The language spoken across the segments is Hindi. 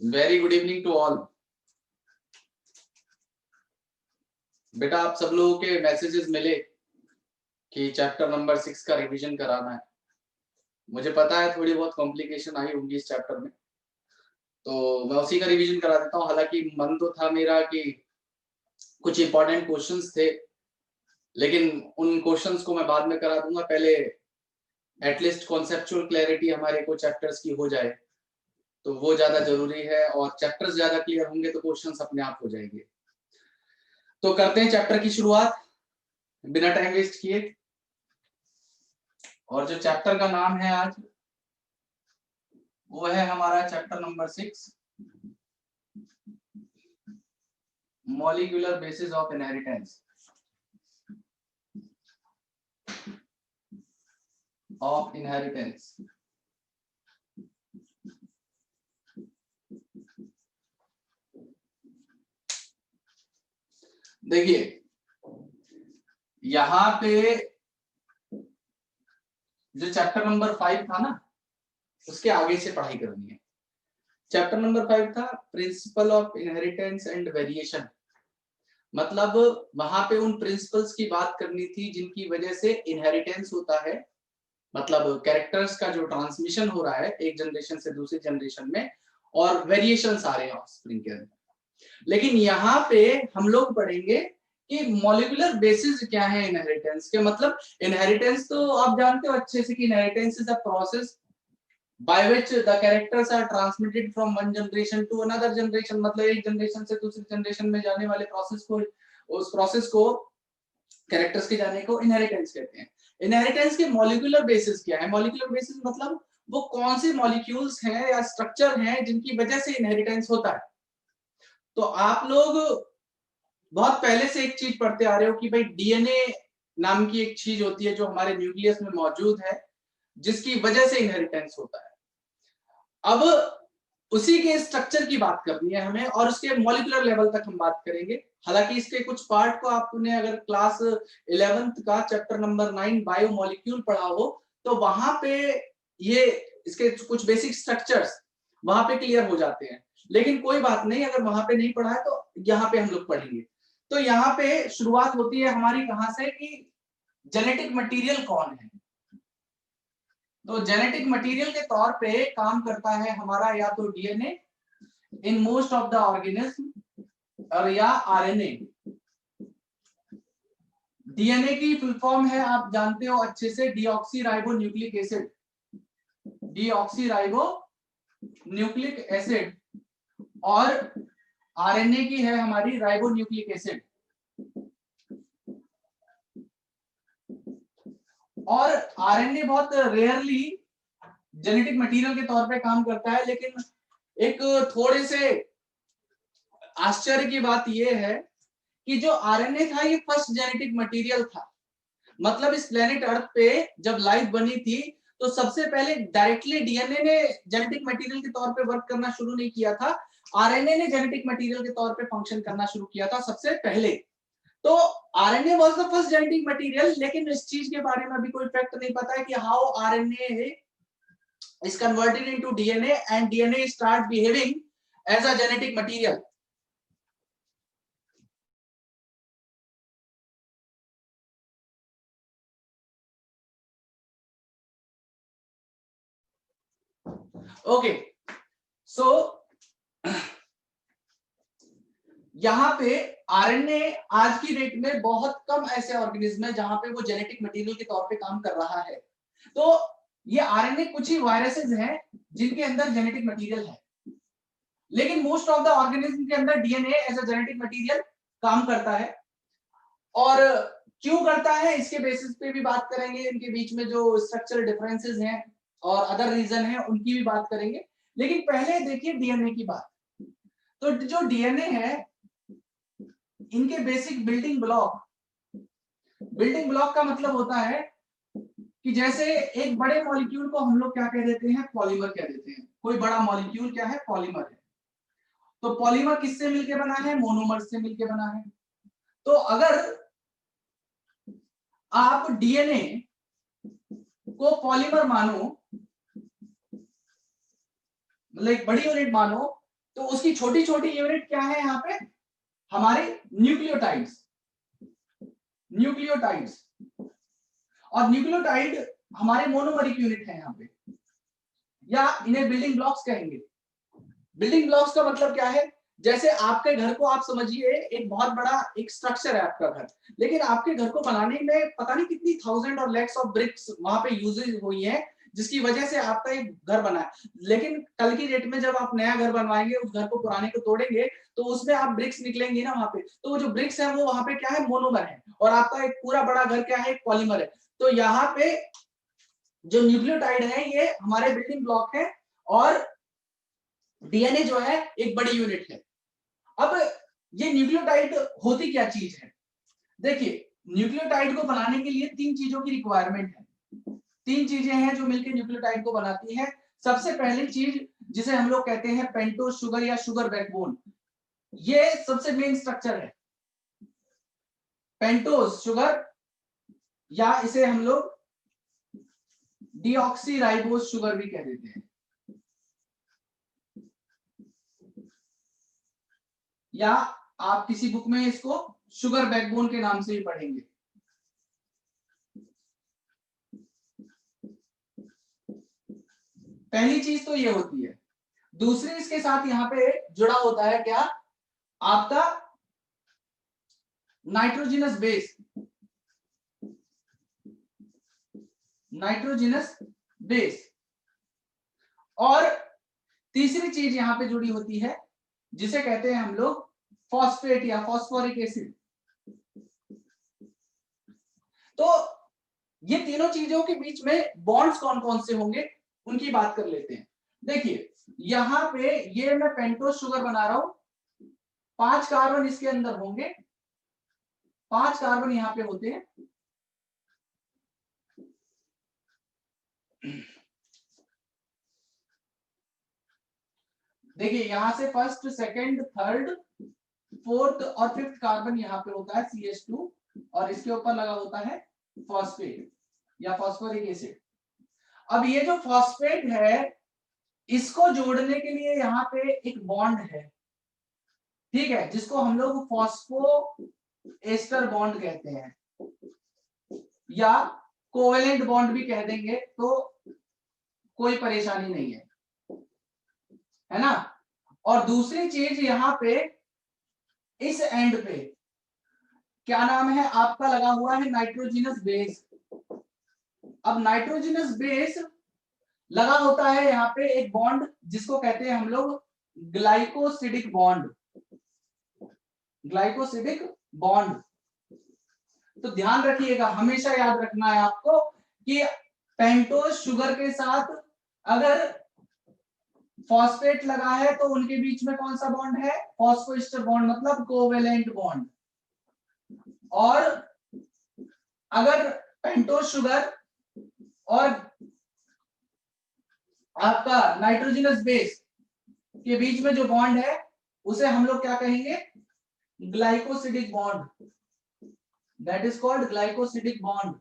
Very good evening to all. बेटा आप सब लोगों के मैसेजेस मिले कि चैप्टर नंबर 6 का रिवीजन कराना है। मुझे पता है थोड़ी बहुत कॉम्प्लिकेशन आई होंगी इस चैप्टर में, तो मैं उसी का रिवीजन करा देता हूँ। हालांकि मन तो था मेरा कि कुछ इंपॉर्टेंट क्वेश्चंस थे, लेकिन उन क्वेश्चंस को मैं बाद में करा दूंगा। पहले एटलीस्ट कॉन्सेप्चुअल क्लैरिटी हमारे को चैप्टर्स की हो जाए, तो वो ज्यादा जरूरी है। और चैप्टर्स ज्यादा क्लियर होंगे तो क्वेश्चंस अपने आप हो जाएंगे। तो करते हैं चैप्टर की शुरुआत बिना टाइम वेस्ट किए। और जो चैप्टर का नाम है आज, वो है हमारा chapter number 6, molecular basis of inheritance of inheritance. देखिए यहाँ पे जो चैप्टर नंबर 5 था ना, उसके आगे से पढ़ाई करनी है। चैप्टर नंबर 5 था principle of inheritance and variation. मतलब वहां पे उन प्रिंसिपल्स की बात करनी थी जिनकी वजह से इनहेरिटेंस होता है, मतलब कैरेक्टर्स का जो ट्रांसमिशन हो रहा है एक जनरेशन से दूसरी जनरेशन में, और वेरिएशंस आ रहे हैं ऑफस्प्रिंग के अंदर। लेकिन यहाँ पे हम लोग पढ़ेंगे कि मॉलिक्यूलर बेसिस क्या है इनहेरिटेंस के। मतलब इनहेरिटेंस तो आप जानते हो अच्छे से कि inheritance is a process by which the characters are transmitted from one generation to another generation। मतलब एक जनरेशन से दूसरी जनरेशन में जाने वाले प्रोसेस को, उस प्रोसेस को, कैरेक्टर्स के जाने को इनहेरिटेंस कहते हैं। इनहेरिटेंस के मॉलिक्यूलर बेसिस क्या है? मॉलिक्यूलर बेसिस मतलब वो कौन से मॉलिक्यूल्स हैं या स्ट्रक्चर हैं जिनकी वजह से इनहेरिटेंस होता है। तो आप लोग बहुत पहले से एक चीज पढ़ते आ रहे हो कि भाई डीएनए नाम की एक चीज होती है जो हमारे न्यूक्लियस में मौजूद है, जिसकी वजह से इनहेरिटेंस होता है। अब उसी के स्ट्रक्चर की बात करनी है हमें, और उसके मॉलिक्यूलर लेवल तक हम बात करेंगे। हालांकि इसके कुछ पार्ट को आपने अगर क्लास 11th का चैप्टर नंबर 9 बायोमोलिक्यूल पढ़ा हो, तो वहां पे ये इसके कुछ बेसिक स्ट्रक्चर्स वहां पे क्लियर हो जाते हैं। लेकिन कोई बात नहीं, अगर वहां पे नहीं पढ़ा है तो यहाँ पे हम लोग पढ़ेंगे। तो यहाँ पे शुरुआत होती है हमारी कहां से कि जेनेटिक मटेरियल कौन है। तो जेनेटिक मटेरियल के तौर पे काम करता है हमारा या तो DNA in most of the organism, और या आरएनए। डीएनए की फुल फॉर्म है, आप जानते हो अच्छे से, deoxy ribo nucleic acid. Deoxy ribo nucleic acid. और आरएनए की है हमारी राइबो न्यूक्लिक एसिड। और आरएनए बहुत रेयरली जेनेटिक मटेरियल के तौर पे काम करता है। लेकिन एक थोड़े से आश्चर्य की बात यह है कि जो आरएनए था ये फर्स्ट जेनेटिक मटेरियल था। मतलब इस प्लेनेट अर्थ पे जब लाइफ बनी थी तो सबसे पहले डायरेक्टली डीएनए ने जेनेटिक मटेरियल के तौर पे वर्क करना शुरू नहीं किया था, आरएनए ने जेनेटिक मटेरियल के तौर पे फंक्शन करना शुरू किया था सबसे पहले। तो RNA was the first genetic material. लेकिन इस चीज के बारे में अभी कोई फैक्ट नहीं पता है कि how RNA is converted into DNA and DNA start behaving as a genetic material। Okay, so यहाँ पे आरएनए आज की डेट में बहुत कम ऐसे ऑर्गेनिज्म है जहां पे वो जेनेटिक मटेरियल के तौर पे काम कर रहा है। तो ये आरएनए कुछ ही वायरसेस हैं जिनके अंदर जेनेटिक मटेरियल है, लेकिन मोस्ट ऑफ द ऑर्गेनिज्म के अंदर DNA as a genetic material काम करता है। और क्यों करता है इसके बेसिस पे भी बात करेंगे, इनके बीच में जो स्ट्रक्चरल डिफरेंसेस हैं और अदर रीजन है उनकी भी बात करेंगे। लेकिन पहले देखिए डीएनए की बात। तो जो डीएनए है, इनके बेसिक बिल्डिंग ब्लॉक का मतलब होता है कि जैसे एक बड़े मॉलिक्यूल को हम लोग क्या कह देते हैं, पॉलीमर कह देते हैं। कोई बड़ा मॉलिक्यूल क्या है, पॉलीमर है। तो पॉलीमर किससे मिलके बना है, मोनोमर से मिलके बना है। तो अगर आप डीएनए को पॉलीमर मानो, मतलब एक बड़ी यूनिट मानो, तो उसकी छोटी छोटी यूनिट क्या है यहाँ पे, हमारे न्यूक्लियोटाइड्स। न्यूक्लियोटाइड्स और न्यूक्लियोटाइड हमारे मोनोमरिक यूनिट है यहाँ पे, या इन्हें बिल्डिंग ब्लॉक्स कहेंगे। बिल्डिंग ब्लॉक्स का मतलब क्या है, जैसे आपके घर को आप समझिए एक बहुत बड़ा एक स्ट्रक्चर है आपका घर, लेकिन आपके घर को बनाने में पता नहीं कितनी थाउजेंड और लैक्स ऑफ ब्रिक्स वहां पे यूजेज हुई है, जिसकी वजह से आपका एक घर बना है। लेकिन कल की डेट में जब आप नया घर बनवाएंगे, उस घर को पुराने को तोड़ेंगे, तो उसमें आप ब्रिक्स निकलेंगी ना वहां पे, तो वो जो ब्रिक्स है वो वहां पे क्या है, मोनोमर है, और आपका एक पूरा बड़ा घर क्या है, पॉलीमर है। तो यहाँ पे जो न्यूक्लियोटाइड है ये हमारे बिल्डिंग ब्लॉक है, और डीएनए जो है एक बड़ी यूनिट है। अब ये न्यूक्लियोटाइड होती क्या चीज है, देखिए न्यूक्लियोटाइड को बनाने के लिए तीन चीजों की रिक्वायरमेंट है। तीन चीजें हैं जो मिलकर न्यूक्लियोटाइड को बनाती हैं। सबसे पहली चीज जिसे हम लोग कहते हैं पेंटोज शुगर या शुगर बैकबोन, ये सबसे मेन स्ट्रक्चर है। पेंटोज शुगर, या इसे हम लोग डीऑक्सीराइबोज शुगर भी कह देते हैं, या आप किसी बुक में इसको शुगर बैकबोन के नाम से ही पढ़ेंगे। पहली चीज तो ये होती है। दूसरी इसके साथ यहाँ पे जुड़ा होता है क्या, आपका नाइट्रोजिनस बेस। Nitrogenous base. और तीसरी चीज यहां पे जुड़ी होती है जिसे कहते हैं हम लोग फॉस्फेट या फॉस्फोरिक एसिड। तो ये तीनों चीजों के बीच में बॉन्ड्स कौन कौन से होंगे उनकी बात कर लेते हैं। देखिए यहां पे ये मैं पेंटोज शुगर बना रहा हूं, 5 कार्बन इसके अंदर होंगे, 5 कार्बन यहां पे होते हैं। देखिए यहां से फर्स्ट, सेकंड, थर्ड, फोर्थ और फिफ्थ कार्बन यहाँ पे होता है CH2, और इसके ऊपर लगा होता है फॉस्फेट या फॉस्फोरिक एसिड। अब ये जो फॉस्फेट है इसको जोड़ने के लिए यहाँ पे एक बॉन्ड है, ठीक है, जिसको हम लोग फॉस्फो एस्टर बॉन्ड कहते हैं, या कोवेलेंट बॉन्ड भी कह देंगे तो कोई परेशानी नहीं है ना। और दूसरी चीज यहाँ पे इस एंड पे क्या नाम है आपका लगा हुआ है नाइट्रोजिनस बेस। अब नाइट्रोजिनस बेस लगा होता है यहाँ पे एक बॉन्ड जिसको कहते हैं हम लोग ग्लाइकोसिडिक बॉन्ड। Glycosidic bond. तो ध्यान रखिएगा, हमेशा याद रखना है आपको कि पेंटोज शुगर के साथ अगर फॉस्फेट लगा है तो उनके बीच में कौन सा बॉन्ड है, फॉस्फोएस्टर बॉन्ड, मतलब कोवेलेंट बॉन्ड। और अगर पेंटोज शुगर और आपका नाइट्रोजिनस बेस के बीच में जो बॉन्ड है उसे हम लोग क्या कहेंगे, glycosidic bond. That is called glycosidic bond.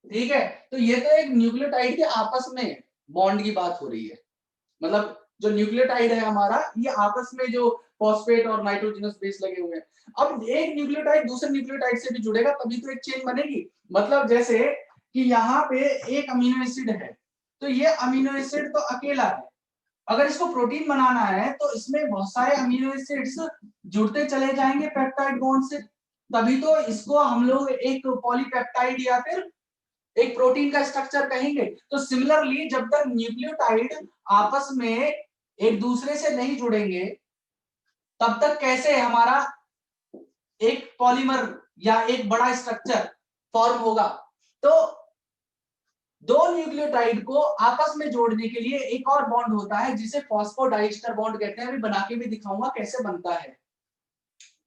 ठीक है, तो ये तो एक न्यूक्लियोटाइड के आपस में बॉन्ड की बात हो रही है, मतलब जो न्यूक्लियोटाइड है हमारा ये आपस में जो फॉस्फेट और नाइट्रोजनस बेस लगे हुए हैं। अब एक न्यूक्लियोटाइड दूसरे न्यूक्लियोटाइड से भी जुड़ेगा तभी तो एक चेन बनेगी। मतलब जैसे कि यहाँ पे एक अमीनो एसिड है तो ये अमीनो एसिड तो अकेला है, अगर इसको प्रोटीन बनाना है तो इसमें बहुत सारे अमीनो एसिड्स जुड़ते चले जाएंगे पेप्टाइड बॉन्ड से, तभी तो इसको हम लोग एक पॉलीपेप्टाइड या फिर एक प्रोटीन का स्ट्रक्चर कहेंगे। तो सिमिलरली जब तक न्यूक्लियोटाइड आपस में एक दूसरे से नहीं जुड़ेंगे तब तक कैसे हमारा एक पॉलीमर या एक बड़ा स्ट्रक्चर फॉर्म होगा। तो दो न्यूक्लियोटाइड को आपस में जोड़ने के लिए एक और बॉन्ड होता है जिसे फॉस्फोडाइस्टर बॉन्ड कहते हैं। अभी बना के भी दिखाऊंगा कैसे बनता है,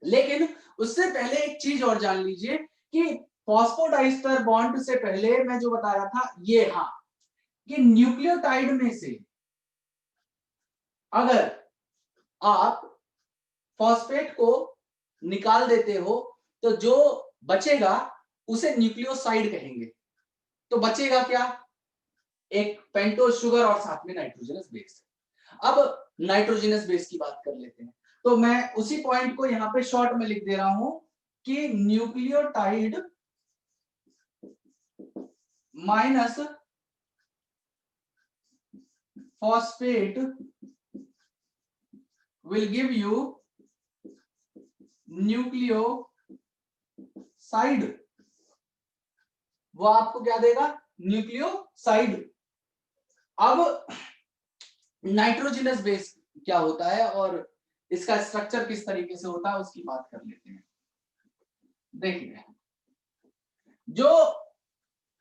लेकिन उससे पहले एक चीज और जान लीजिए कि फॉस्फोडाइस्टर बॉन्ड से पहले मैं जो बता रहा था ये, हाँ, कि न्यूक्लियोटाइड में से अगर आप फॉस्फेट को निकाल देते हो तो जो बचेगा उसे न्यूक्लियोसाइड कहेंगे। तो बचेगा क्या, एक पेंटोज शुगर और साथ में नाइट्रोजनस बेस। अब नाइट्रोजनस बेस की बात कर लेते हैं। तो मैं उसी पॉइंट को यहाँ पे शॉर्ट में लिख दे रहा हूं कि nucleotide minus phosphate will give you nucleoside. वो आपको क्या देगा? न्यूक्लियोसाइड। अब नाइट्रोजनस बेस क्या होता है और इसका स्ट्रक्चर किस तरीके से होता है उसकी बात कर लेते हैं। देखिए, जो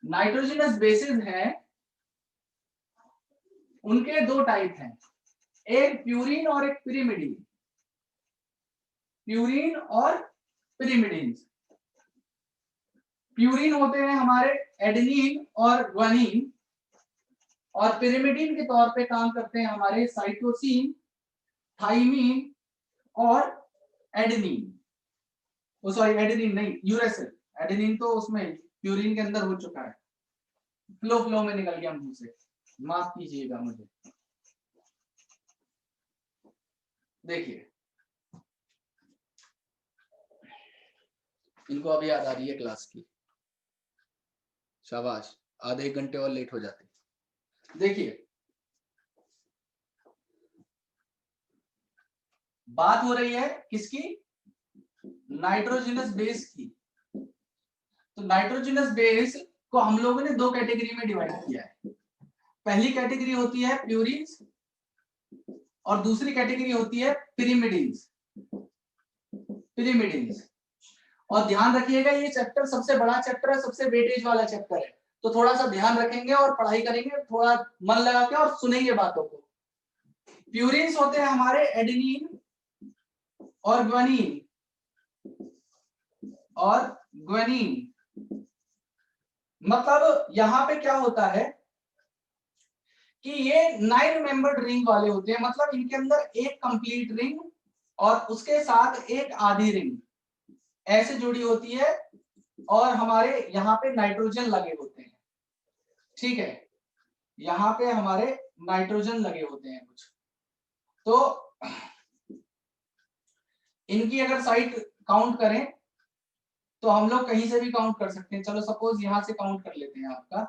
नाइट्रोजनस बेसिस हैं उनके दो टाइप हैं, एक प्यूरिन और एक पिरिमिडीन। प्यूरिन और पिरिमिडीन। प्यूरिन होते हैं हमारे एडेनिन और ग्वानिन, और पिरिमिडीन के तौर पे काम करते हैं हमारे साइटोसिन, थाइमिन और एडेनिन। वो सॉरी एडेनिन नहीं, यूरेसिल। एडेनिन तो उसमें प्यूरिन के अंदर हो चुका है, फ्लो में निकल गया मुंह से, माफ कीजिएगा मुझे। देखिए, इनको अभी याद आ रही है क्लास की, शाबाश, आधे एक घंटे और लेट हो जाते। देखिए, बात हो रही है किसकी? नाइट्रोजनस बेस की। तो नाइट्रोजनस बेस को हम लोगों ने दो कैटेगरी में डिवाइड किया है। पहली कैटेगरी होती है प्यूरिन्स और दूसरी कैटेगरी होती है पिरिमिडिन्स। पिरिमिडिन्स। और ध्यान रखिएगा, ये चैप्टर सबसे बड़ा चैप्टर है, सबसे वेटेज वाला चैप्टर है, तो थोड़ा सा ध्यान रखेंगे और पढ़ाई करेंगे, थोड़ा मन लगा के और सुनेंगे बातों को। प्यूरिन्स होते हैं हमारे एडेनिन और ग्वानिन मतलब यहां पे क्या होता है कि ये 9 मेंबर्ड रिंग वाले होते हैं, मतलब इनके अंदर एक कंप्लीट रिंग और उसके साथ एक आधी रिंग ऐसे जुड़ी होती है, और हमारे यहाँ पे नाइट्रोजन लगे होते हैं। ठीक है, यहाँ पे हमारे नाइट्रोजन लगे होते हैं कुछ। तो इनकी अगर साइड काउंट करें तो हम लोग कहीं से भी काउंट कर सकते हैं। चलो सपोज यहां से काउंट कर लेते हैं आपका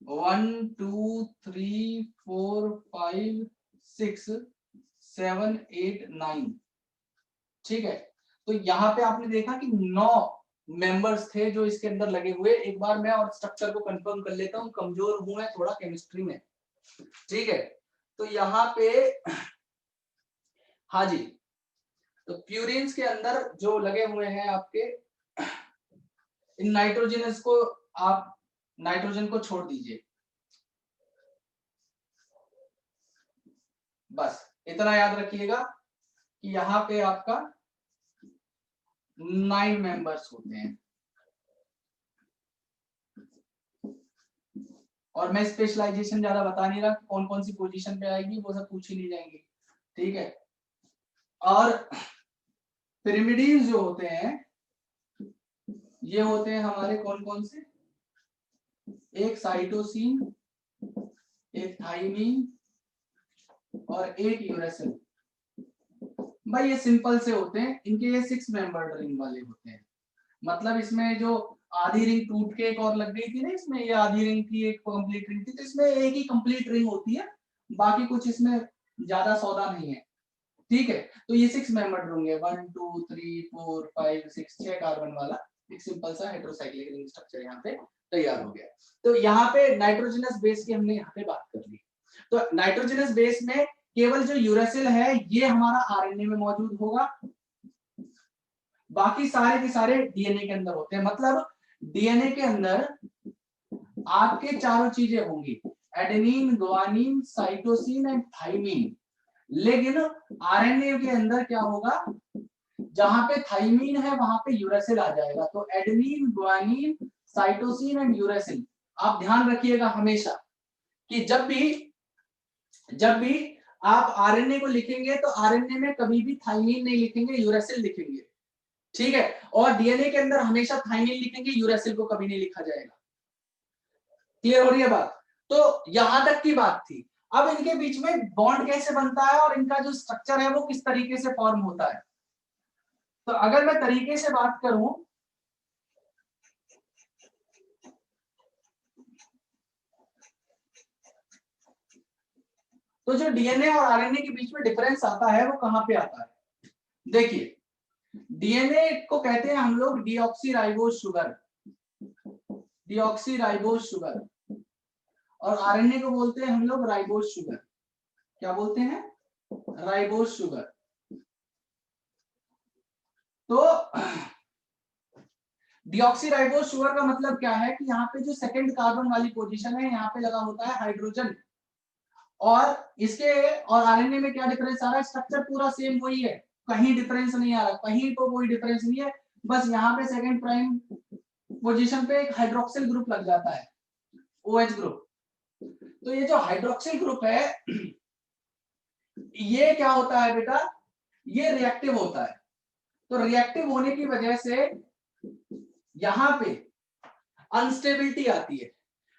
1 2 3 4 5 6 7 8 9। ठीक है, तो यहाँ पे आपने देखा कि 9 मेंबर्स थे जो इसके अंदर लगे हुए। एक बार मैं और स्ट्रक्चर को कंफर्म कर लेता हूँ, कमजोर हूं मैं थोड़ा केमिस्ट्री में। ठीक है, तो यहाँ पे हाँ जी, तो प्यूरिन्स के अंदर जो लगे हुए हैं आपके, इन नाइट्रोजनस को आप नाइट्रोजन को छोड़ दीजिए, बस इतना याद रखिएगा कि यहाँ पे आपका 9 मेंबर्स होते हैं। और मैं स्पेशलाइजेशन ज्यादा बता नहीं रहा, कौन कौन सी पोजीशन पे आएगी वो सब पूछी नहीं जाएंगी। ठीक है, और पिरिमिडीन जो होते हैं ये होते हैं हमारे कौन कौन से? एक साइटोसिन, एक थाइमिन और एक यूरेसिल। भाई ये सिंपल से होते हैं, इनके ये 6 मेंबर्ड रिंग वाले होते हैं। मतलब इसमें जो आधी रिंग टूट के एक और लग गई थी ना, इसमें ये आधी रिंग थी, एक कंप्लीट रिंग थी, तो इसमें एक ही कंप्लीट रिंग होती है, बाकी कुछ इसमें ज्यादा सौदा नहीं है। ठीक है, तो ये 6 मेंबर्ड होंगे, 1 2 3 4 5 6, 6 कार्बन वाला एक सिंपल सा हेटेरोसाइक्लिक रिंग स्ट्रक्चर यहाँ पे तैयार हो गया। तो यहाँ पे नाइट्रोजनस बेस की हमने यहाँ पे बात कर ली। तो नाइट्रोजनस बेस में केवल जो यूरेसिल है ये हमारा आरएनए में मौजूद होगा, बाकी सारे के सारे डीएनए के अंदर होते हैं। मतलब डीएनए के अंदर आपके चारों चीजें होंगी, adenine, guanine, cytosine and thymine. लेकिन आरएनए के अंदर क्या होगा, जहां पे थाइमिन है वहां पे यूरेसिल आ जाएगा। तो adenine, guanine, cytosine and uracil. आप ध्यान रखिएगा हमेशा कि जब भी आप आरएनए को लिखेंगे तो आरएनए में कभी भी थाइमिन नहीं लिखेंगे, यूरेसिल लिखेंगे। ठीक है, और डीएनए के अंदर हमेशा थाइमिन लिखेंगे, यूरेसिल को कभी नहीं लिखा जाएगा। क्लियर हो रही है बात? तो यहां तक की बात थी। अब इनके बीच में बॉन्ड कैसे बनता है और इनका जो स्ट्रक्चर है वो किस तरीके से फॉर्म होता है। तो अगर मैं तरीके से बात करूं तो जो डीएनए और आरएनए के बीच में डिफरेंस आता है वो कहां पे आता है। देखिए, डीएनए को कहते हैं हम लोग डीऑक्सीराइबोज शुगर, डीऑक्सीराइबोज शुगर, और आरएनए को बोलते हैं हम लोग राइबोज शुगर। क्या बोलते हैं? Ribose sugar. तो डीऑक्सीराइबोज शुगर का मतलब क्या है कि यहाँ पे जो सेकंड कार्बन वाली पोजीशन है यहाँ पे लगा होता है हाइड्रोजन, और इसके और आरएनए में क्या डिफरेंस आ रहा है? स्ट्रक्चर पूरा सेम वही है, कहीं डिफरेंस नहीं आ रहा, कहीं तो कोई डिफरेंस नहीं है, बस यहाँ पे सेकंड प्राइम पोजीशन पे एक हाइड्रोक्सिल ग्रुप लग जाता है, OH ग्रुप। तो ये जो हाइड्रोक्सिल ग्रुप है ये क्या होता है बेटा? ये रिएक्टिव होता है। तो रिएक्टिव होने की वजह से यहां पे अनस्टेबिलिटी आती है।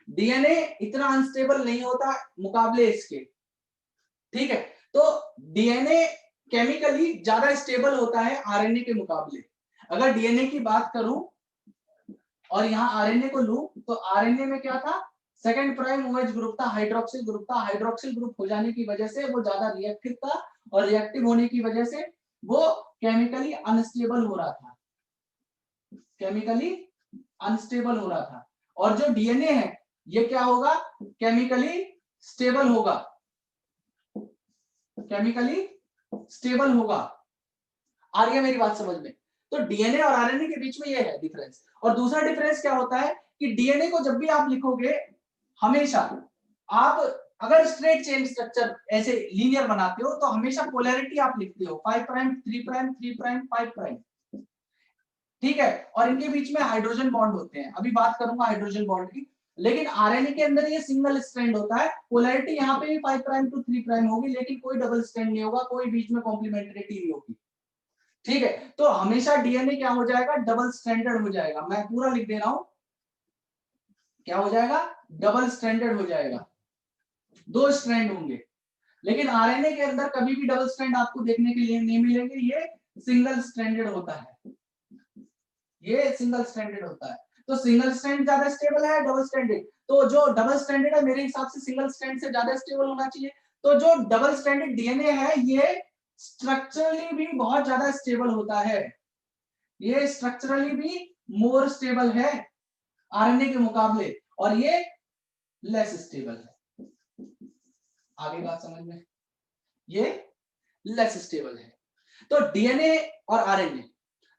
डीएनए इतना अनस्टेबल नहीं होता मुकाबले इसके, ठीक है। तो डीएनए केमिकली ज्यादा स्टेबल होता है आरएनए के मुकाबले। अगर डीएनए की बात करूं और यहाँ आरएनए को लूं तो आरएनए में क्या था? सेकंड प्राइम OH ग्रुप था, हाइड्रोक्सिल ग्रुप था। हाइड्रोक्सिल ग्रुप हो जाने की वजह से वो ज्यादा रिएक्टिव था, और रिएक्टिव होने की वजह से वो केमिकली अनस्टेबल हो रहा था, केमिकली अनस्टेबल हो रहा था। और जो डीएनए है ये क्या होगा? केमिकली स्टेबल होगा, केमिकली स्टेबल होगा। आ रही है मेरी बात समझ में? तो डीएनए और आरएनए के बीच में ये है डिफरेंस। और दूसरा डिफरेंस क्या होता है कि डीएनए को जब भी आप लिखोगे, हमेशा आप अगर स्ट्रेट चेन स्ट्रक्चर ऐसे लीनियर बनाते हो तो हमेशा पोलैरिटी आप लिखते हो 5 प्राइम 3 प्राइम 3 प्राइम 5 प्राइम, ठीक है। और इनके बीच में हाइड्रोजन बॉन्ड होते हैं, अभी बात करूंगा हाइड्रोजन बॉन्ड की। लेकिन आरएनए के अंदर ये सिंगल स्ट्रैंड होता है, पोलैरिटी यहाँ पे भी 5 प्राइम टू 3 प्राइम होगी, लेकिन कोई डबल स्ट्रैंड नहीं होगा, कोई बीच में कॉम्प्लीमेंट्रिटी नहीं होगी, ठीक है। तो हमेशा डीएनए क्या हो जाएगा? डबल स्ट्रैंडेड हो जाएगा। मैं पूरा लिख दे रहा हूं, क्या हो जाएगा? डबल स्ट्रैंडेड हो जाएगा, 2 स्ट्रैंड होंगे। लेकिन आरएनए के अंदर कभी भी डबल स्ट्रैंड आपको देखने के लिए नहीं मिलेंगे, ये सिंगल स्ट्रैंडेड होता है, ये सिंगल स्ट्रैंडेड होता है। तो सिंगल स्ट्रैंड ज्यादा स्टेबल है, डबल स्ट्रैंडेड, तो जो डबल स्ट्रैंडेड है मेरे हिसाब से सिंगल स्ट्रैंड से ज्यादा स्टेबल होना चाहिए। तो जो डबल स्ट्रैंडेड डीएनए है ये स्ट्रक्चरली भी बहुत ज्यादा स्टेबल होता है, ये स्ट्रक्चरली भी मोर स्टेबल है आरएनए के मुकाबले, और ये लेस स्टेबल है। आगे बात समझ में? ये लेस स्टेबल है। तो डीएनए और आरएनए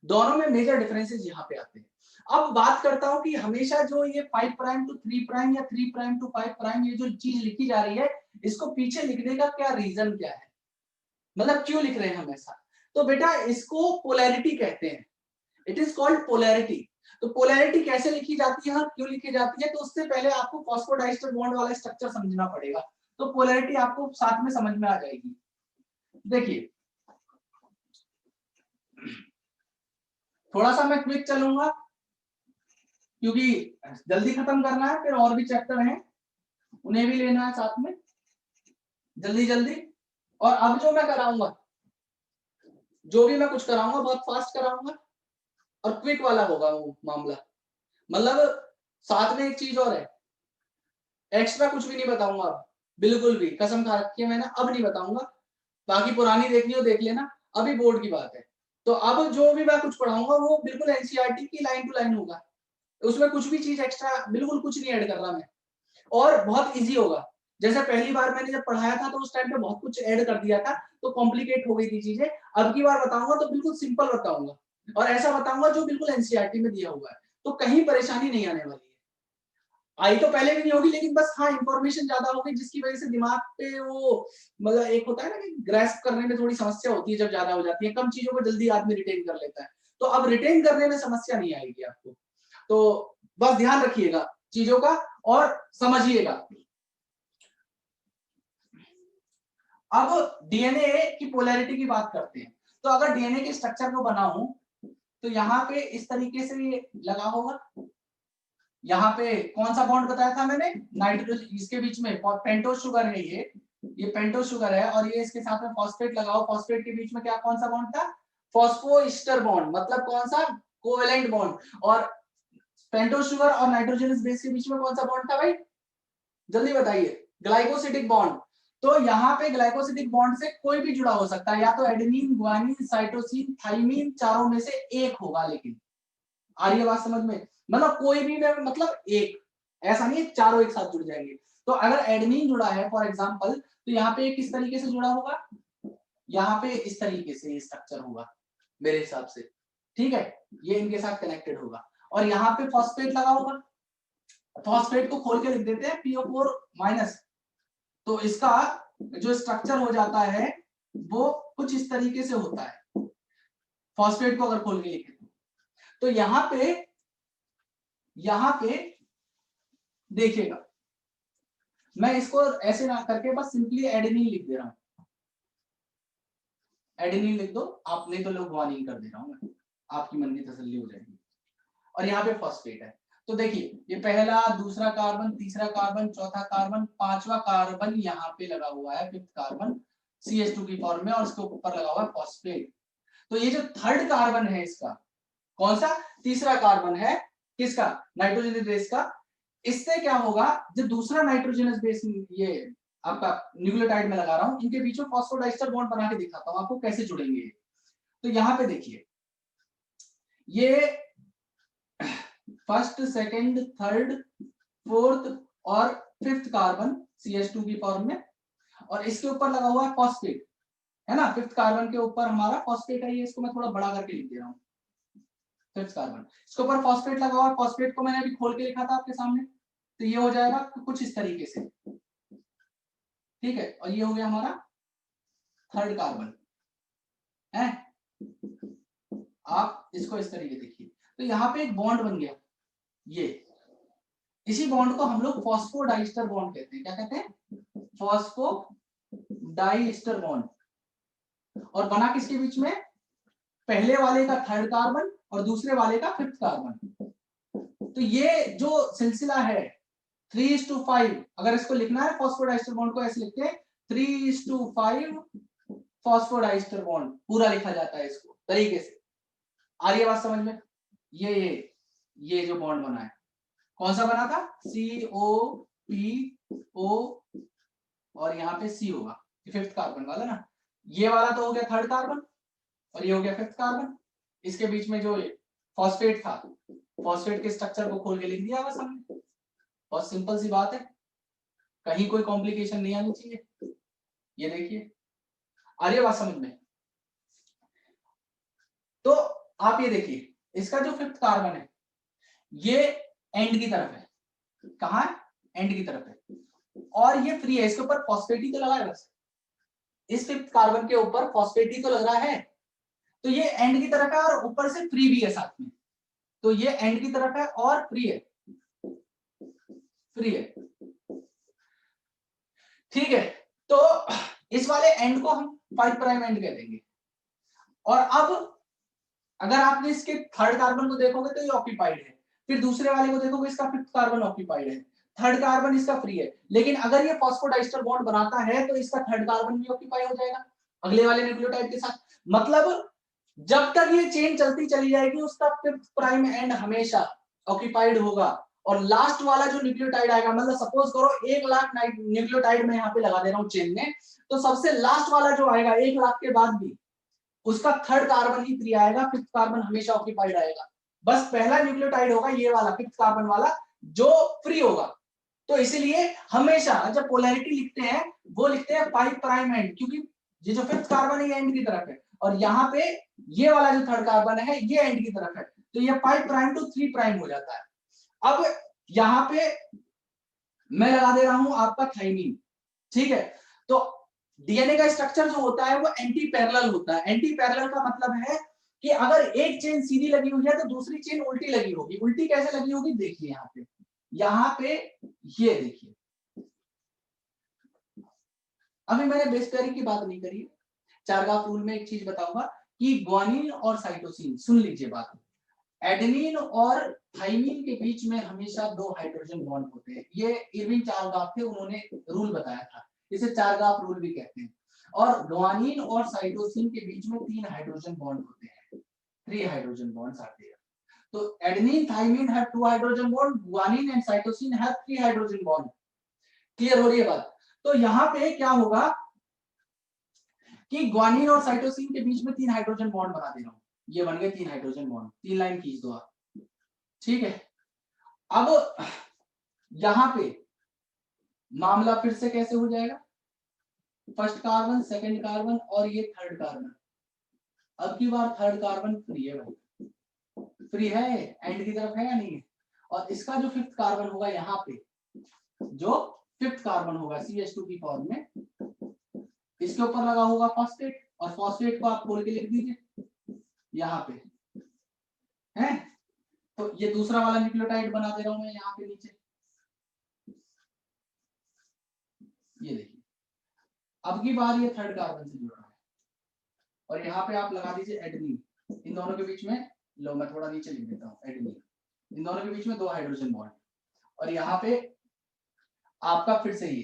दोनों में मेजर डिफरेंसेस यहाँ पे आते हैं। अब बात करता हूं कि हमेशा जो ये 5 प्राइम टू 3 प्राइम या 3 प्राइम टू 5 प्राइम ये जो चीज लिखी जा रही है, इसको पीछे लिखने का क्या रीजन क्या है, मतलब क्यों लिख रहे हैं हम ऐसा? तो बेटा इसको पोलैरिटी कहते हैं, इट इज कॉल्ड पोलैरिटी। तो पोलैरिटी कैसे लिखी जाती है, क्यों लिखी जाती है, तो उससे पहले आपको फॉस्फोडाइस्टर बॉन्ड वाला स्ट्रक्चर समझना पड़ेगा, तो पोलैरिटी आपको साथ में समझ में आ जाएगी। देखिए थोड़ा सा मैं क्विक चलूंगा क्योंकि जल्दी खत्म करना है, फिर और भी चैप्टर हैं उन्हें भी लेना है साथ में, जल्दी जल्दी। और अब जो मैं कराऊंगा, जो भी मैं कुछ कराऊंगा बहुत फास्ट कराऊंगा और क्विक वाला होगा वो मामला। मतलब साथ में एक चीज और है, एक्स्ट्रा कुछ भी नहीं बताऊंगा अब, बिल्कुल भी कसम खा रखी है मैंने, अब नहीं बताऊंगा। बाकी पुरानी देखनी हो देख लेना, अभी बोर्ड की बात है। तो अब जो भी मैं कुछ पढ़ाऊंगा वो बिल्कुल एनसीईआरटी की लाइन टू लाइन होगा, उसमें कुछ भी चीज एक्स्ट्रा बिल्कुल कुछ नहीं ऐड कर रहा मैं, और बहुत इजी होगा। जैसे पहली बार मैंने जब पढ़ाया था तो उस टाइम पे बहुत कुछ ऐड कर दिया था तो कॉम्प्लिकेट हो गई थी चीजें, अब की बार बताऊंगा तो बिल्कुल सिंपल बताऊंगा, और ऐसा बताऊंगा जो बिल्कुल एनसीईआरटी में दिया हुआ है, तो कहीं परेशानी नहीं आने वाली है। आई तो पहले भी नहीं होगी, लेकिन बस हाँ इंफॉर्मेशन ज्यादा होगी जिसकी वजह से दिमाग पे वो मतलब एक होता है ना कि ग्रैस्प करने में थोड़ी समस्या होती है, जब ज्यादा हो जाती है, कम चीजों को जल्दी आदमी रिटेन कर लेता है, तो अब रिटेन करने में समस्या नहीं आएगी आपको। तो बस ध्यान रखिएगा चीजों का और समझिएगा। अब डीएनए की पोलैरिटी की बात करते हैं। तो अगर डीएनए के स्ट्रक्चर को बनाऊं तो यहाँ पे इस तरीके से ये लगा होगा, यहाँ पे कौन सा बॉन्ड बताया था मैंने, नाइट्रोजन, इसके बीच में पेंटोज शुगर है, ये पेंटोज शुगर है और ये इसके साथ में फॉस्फेट लगाओ, फॉस्फेट के बीच में क्या कौन सा बॉन्ड था, फॉस्फोइस्टर बॉन्ड, मतलब कौन सा, कोवेलेंट बॉन्ड। और पेंटोज शुगर और नाइट्रोजनस बेस के बीच में कौन सा बॉन्ड था भाई, जल्दी बताइए, ग्लाइकोसिडिक बॉन्ड। तो यहाँ पे ग्लाइकोसिडिक बॉन्ड से कोई भी जुड़ा हो सकता है, या तो एडेनिन, ग्वानिन, साइटोसिन, थाइमिन, चारों में से एक होगा। लेकिन आ रही है बात समझ में, मतलब कोई भी में, मतलब एक, ऐसा नहीं है चारों एक साथ जुड़ जाएंगे। तो अगर एडेनिन जुड़ा है फॉर एग्जांपल, तो यहाँ पे किस तरीके से जुड़ा होगा, यहाँ पे इस तरीके से स्ट्रक्चर होगा मेरे हिसाब से, ठीक है, ये इनके साथ कनेक्टेड होगा। और यहाँ पे फॉस्फेट लगा होगा, फॉस्फेट को खोल के लिख देते हैं PO4 माइनस, तो इसका जो स्ट्रक्चर हो जाता है वो कुछ इस तरीके से होता है, फॉस्फेट को अगर खोल के लिखे तो यहाँ पे देखिएगा, मैं इसको ऐसे ना करके बस सिंपली एडेनिन लिख दे रहा हूं, एडेनिन लिख दो आप, नहीं तो लोग ग्वानिन कर दे रहा हूं मैं, आपकी मन की तसल्ली हो जाएगी। और यहाँ पे फॉस्फेट है, तो देखिए ये पहला, दूसरा कार्बन, तीसरा कार्बन, चौथा कार्बन, पांचवा कार्बन यहाँ पे लगा हुआ है, फिफ्थ कार्बन CH2 की फॉर्म में, और उसके ऊपर लगा हुआ है फॉस्फेट। तो ये जो थर्ड कार्बन है इसका, कौन सा, तीसरा कार्बन है किसका, नाइट्रोजन बेस का, इससे क्या होगा, जो दूसरा नाइट्रोजनस बेस, ये आपका न्यूक्लियोटाइड में लगा रहा हूं, इनके बीच में फॉस्फोडाइस्टर बॉन्ड बना के दिखाता हूं आपको कैसे जुड़ेंगे। तो यहाँ पे देखिए, ये फर्स्ट, सेकंड, थर्ड, फोर्थ और फिफ्थ कार्बन CH2 की फॉर्म में, और इसके ऊपर लगा हुआ है फॉस्फेट, है ना, फिफ्थ कार्बन के ऊपर हमारा फॉस्फेट है, ये इसको मैं थोड़ा बड़ा करके लिख दे रहा हूँ, फिफ्थ कार्बन, इसके ऊपर फॉस्फेट लगा हुआ है, फॉस्फेट को मैंने अभी खोल के लिखा था आपके सामने, तो ये हो जाएगा कुछ इस तरीके से, ठीक है, और ये हो गया हमारा थर्ड कार्बन है। आप इसको इस तरीके देखिए, तो यहाँ पे एक बॉन्ड बन गया, ये इसी बॉन्ड को हम लोग फॉस्फोडाइस्टर बॉन्ड कहते हैं, क्या कहते हैं, फॉस्फोडाइस्टर बॉन्ड। और बना किसके बीच में, पहले वाले का थर्ड कार्बन और दूसरे वाले का फिफ्थ कार्बन। तो ये जो सिलसिला है 3:5, अगर इसको लिखना है फॉस्फोडाइस्टर बॉन्ड को ऐसे लिखते हैं 3:5 फॉस्फोडाइस्टर बॉन्ड, पूरा लिखा जाता है इसको तरीके से। आ रही है बात समझ में, ये जो बॉन्ड बना है कौन सा बना था, COPO, और यहाँ पे C होगा, फिफ्थ कार्बन वाला ना, ये वाला तो हो गया थर्ड कार्बन और ये हो गया फिफ्थ कार्बन। इसके बीच में जो फॉस्फेट था, फॉस्फेट के स्ट्रक्चर को खोल के लिख दिया बस हमने, बहुत सिंपल सी बात है, कहीं कोई कॉम्प्लिकेशन नहीं आनी चाहिए। ये देखिए, आ रही है बात समझ में। तो आप ये देखिए, इसका जो फिफ्थ कार्बन है ये एंड की तरफ है, कहाँ है, एंड की तरफ है, और ये फ्री है, इसके ऊपर फॉस्फेट ही तो लगा है बस, इस फिफ्थ कार्बन के ऊपर फॉस्फेट ही तो लग रहा है, तो ये एंड की तरफ है और ऊपर से फ्री भी है साथ में, तो ये एंड की तरफ है और फ्री है, फ्री है, ठीक है। तो इस वाले एंड को हम 5 प्राइम एंड कह देंगे। और अब अगर आपने इसके थर्ड कार्बन को देखोगे तो ये ऑक्यूपाइड है, फिर दूसरे वाले को देखोगे इसका फिफ्थ कार्बन ऑक्यूपाइड है, थर्ड कार्बन इसका फ्री है, लेकिन अगर ये फॉस्फोडाइस्टर बॉन्ड बनाता है तो इसका थर्ड कार्बन भी ऑक्यूपाई हो जाएगा अगले वाले न्यूक्लियोटाइड के साथ। मतलब जब तक ये चेन चलती चली जाएगी उसका फिफ्थ प्राइम एंड हमेशा ऑक्यूपाइड होगा, और लास्ट वाला जो न्यूक्लियोटाइड आएगा, मतलब सपोज करो 1 लाख न्यूक्लियोटाइड में यहाँ पे लगा दे रहा हूँ चेन में, तो सबसे लास्ट वाला जो आएगा 1 लाख के बाद भी उसका थर्ड कार्बन ही फ्री आएगा, फिफ्थ कार्बन हमेशा ऑक्यूपाइड आएगा। बस पहला न्यूक्लियोटाइड होगा ये वाला फिफ्थ कार्बन वाला जो फ्री होगा। तो इसीलिए हमेशा जब पोलैरिटी लिखते हैं वो लिखते हैं 5 प्राइम एंड, क्योंकि ये जो फिफ्थ कार्बन है ये एंड की तरफ है और यहाँ पे ये वाला जो थर्ड कार्बन है ये एंड की तरफ है, तो ये 5 प्राइम टू 3 प्राइम हो जाता है। अब यहाँ पे मैं लगा दे रहा हूं आपका थाइमीन, ठीक है। तो डीएनए का स्ट्रक्चर जो होता है वो एंटी पैरेलल होता है। एंटी पैरेलल का मतलब है कि अगर एक चेन सीधी लगी हुई है तो दूसरी चेन उल्टी लगी होगी। उल्टी कैसे लगी होगी, देखिए यहाँ पे ये देखिए, अभी मैंने बेस पेयरिंग की बात नहीं करी, चारगाफ रूल में एक चीज बताऊंगा कि ग्वानिन और साइटोसिन, सुन लीजिए बात, एडेनिन और थाइमिन के बीच में हमेशा 2 हाइड्रोजन बॉन्ड होते हैं। ये इरविन चारगाफ थे, उन्होंने रूल बताया था, इसे चारगाफ रूल भी कहते हैं। और ग्वानिन और साइटोसिन के बीच में 3 हाइड्रोजन बॉन्ड होते हैं, 3 हाइड्रोजन बॉन्ड्स आते हैं। तो adenine thymine have 2 hydrogen bond, guanine and cytosine have 3 hydrogen bond. Clear हो रही है बात? तो यहाँ पे क्या होगा कि ग्वानिन और साइटोसिन के बीच में 3 हाइड्रोजन बॉन्ड बना दे रहा हूं, ये बन गए 3 हाइड्रोजन बॉन्ड, 3 लाइन खींच दो आप, ठीक है। अब यहां पे मामला फिर से कैसे हो जाएगा, फर्स्ट कार्बन, सेकंड कार्बन और ये थर्ड कार्बन। अब की बार थर्ड कार्बन फ्री है भाई, फ्री है, एंड की तरफ है या नहीं है। और इसका जो फिफ्थ कार्बन होगा यहाँ पे, जो फिफ्थ कार्बन होगा CH2 की फॉर्म में, इसके ऊपर लगा होगा फॉस्फेट, और फॉस्फेट को आप खोल के लिख दीजिए यहाँ पे है। तो ये दूसरा वाला न्यूक्लियोटाइड बना दे रहा हूं मैं यहाँ पे नीचे, ये देखिए। अब की बार ये थर्ड कार्बन से जुड़ रहा है, और यहाँ पे आप लगा दीजिए एडेनिन। इन दोनों के बीच में, लो मैं थोड़ा नीचे लिख देता हूँ, एडेनिन, इन दोनों के बीच में 2 हाइड्रोजन बॉन्ड, और यहाँ पे आपका फिर से ये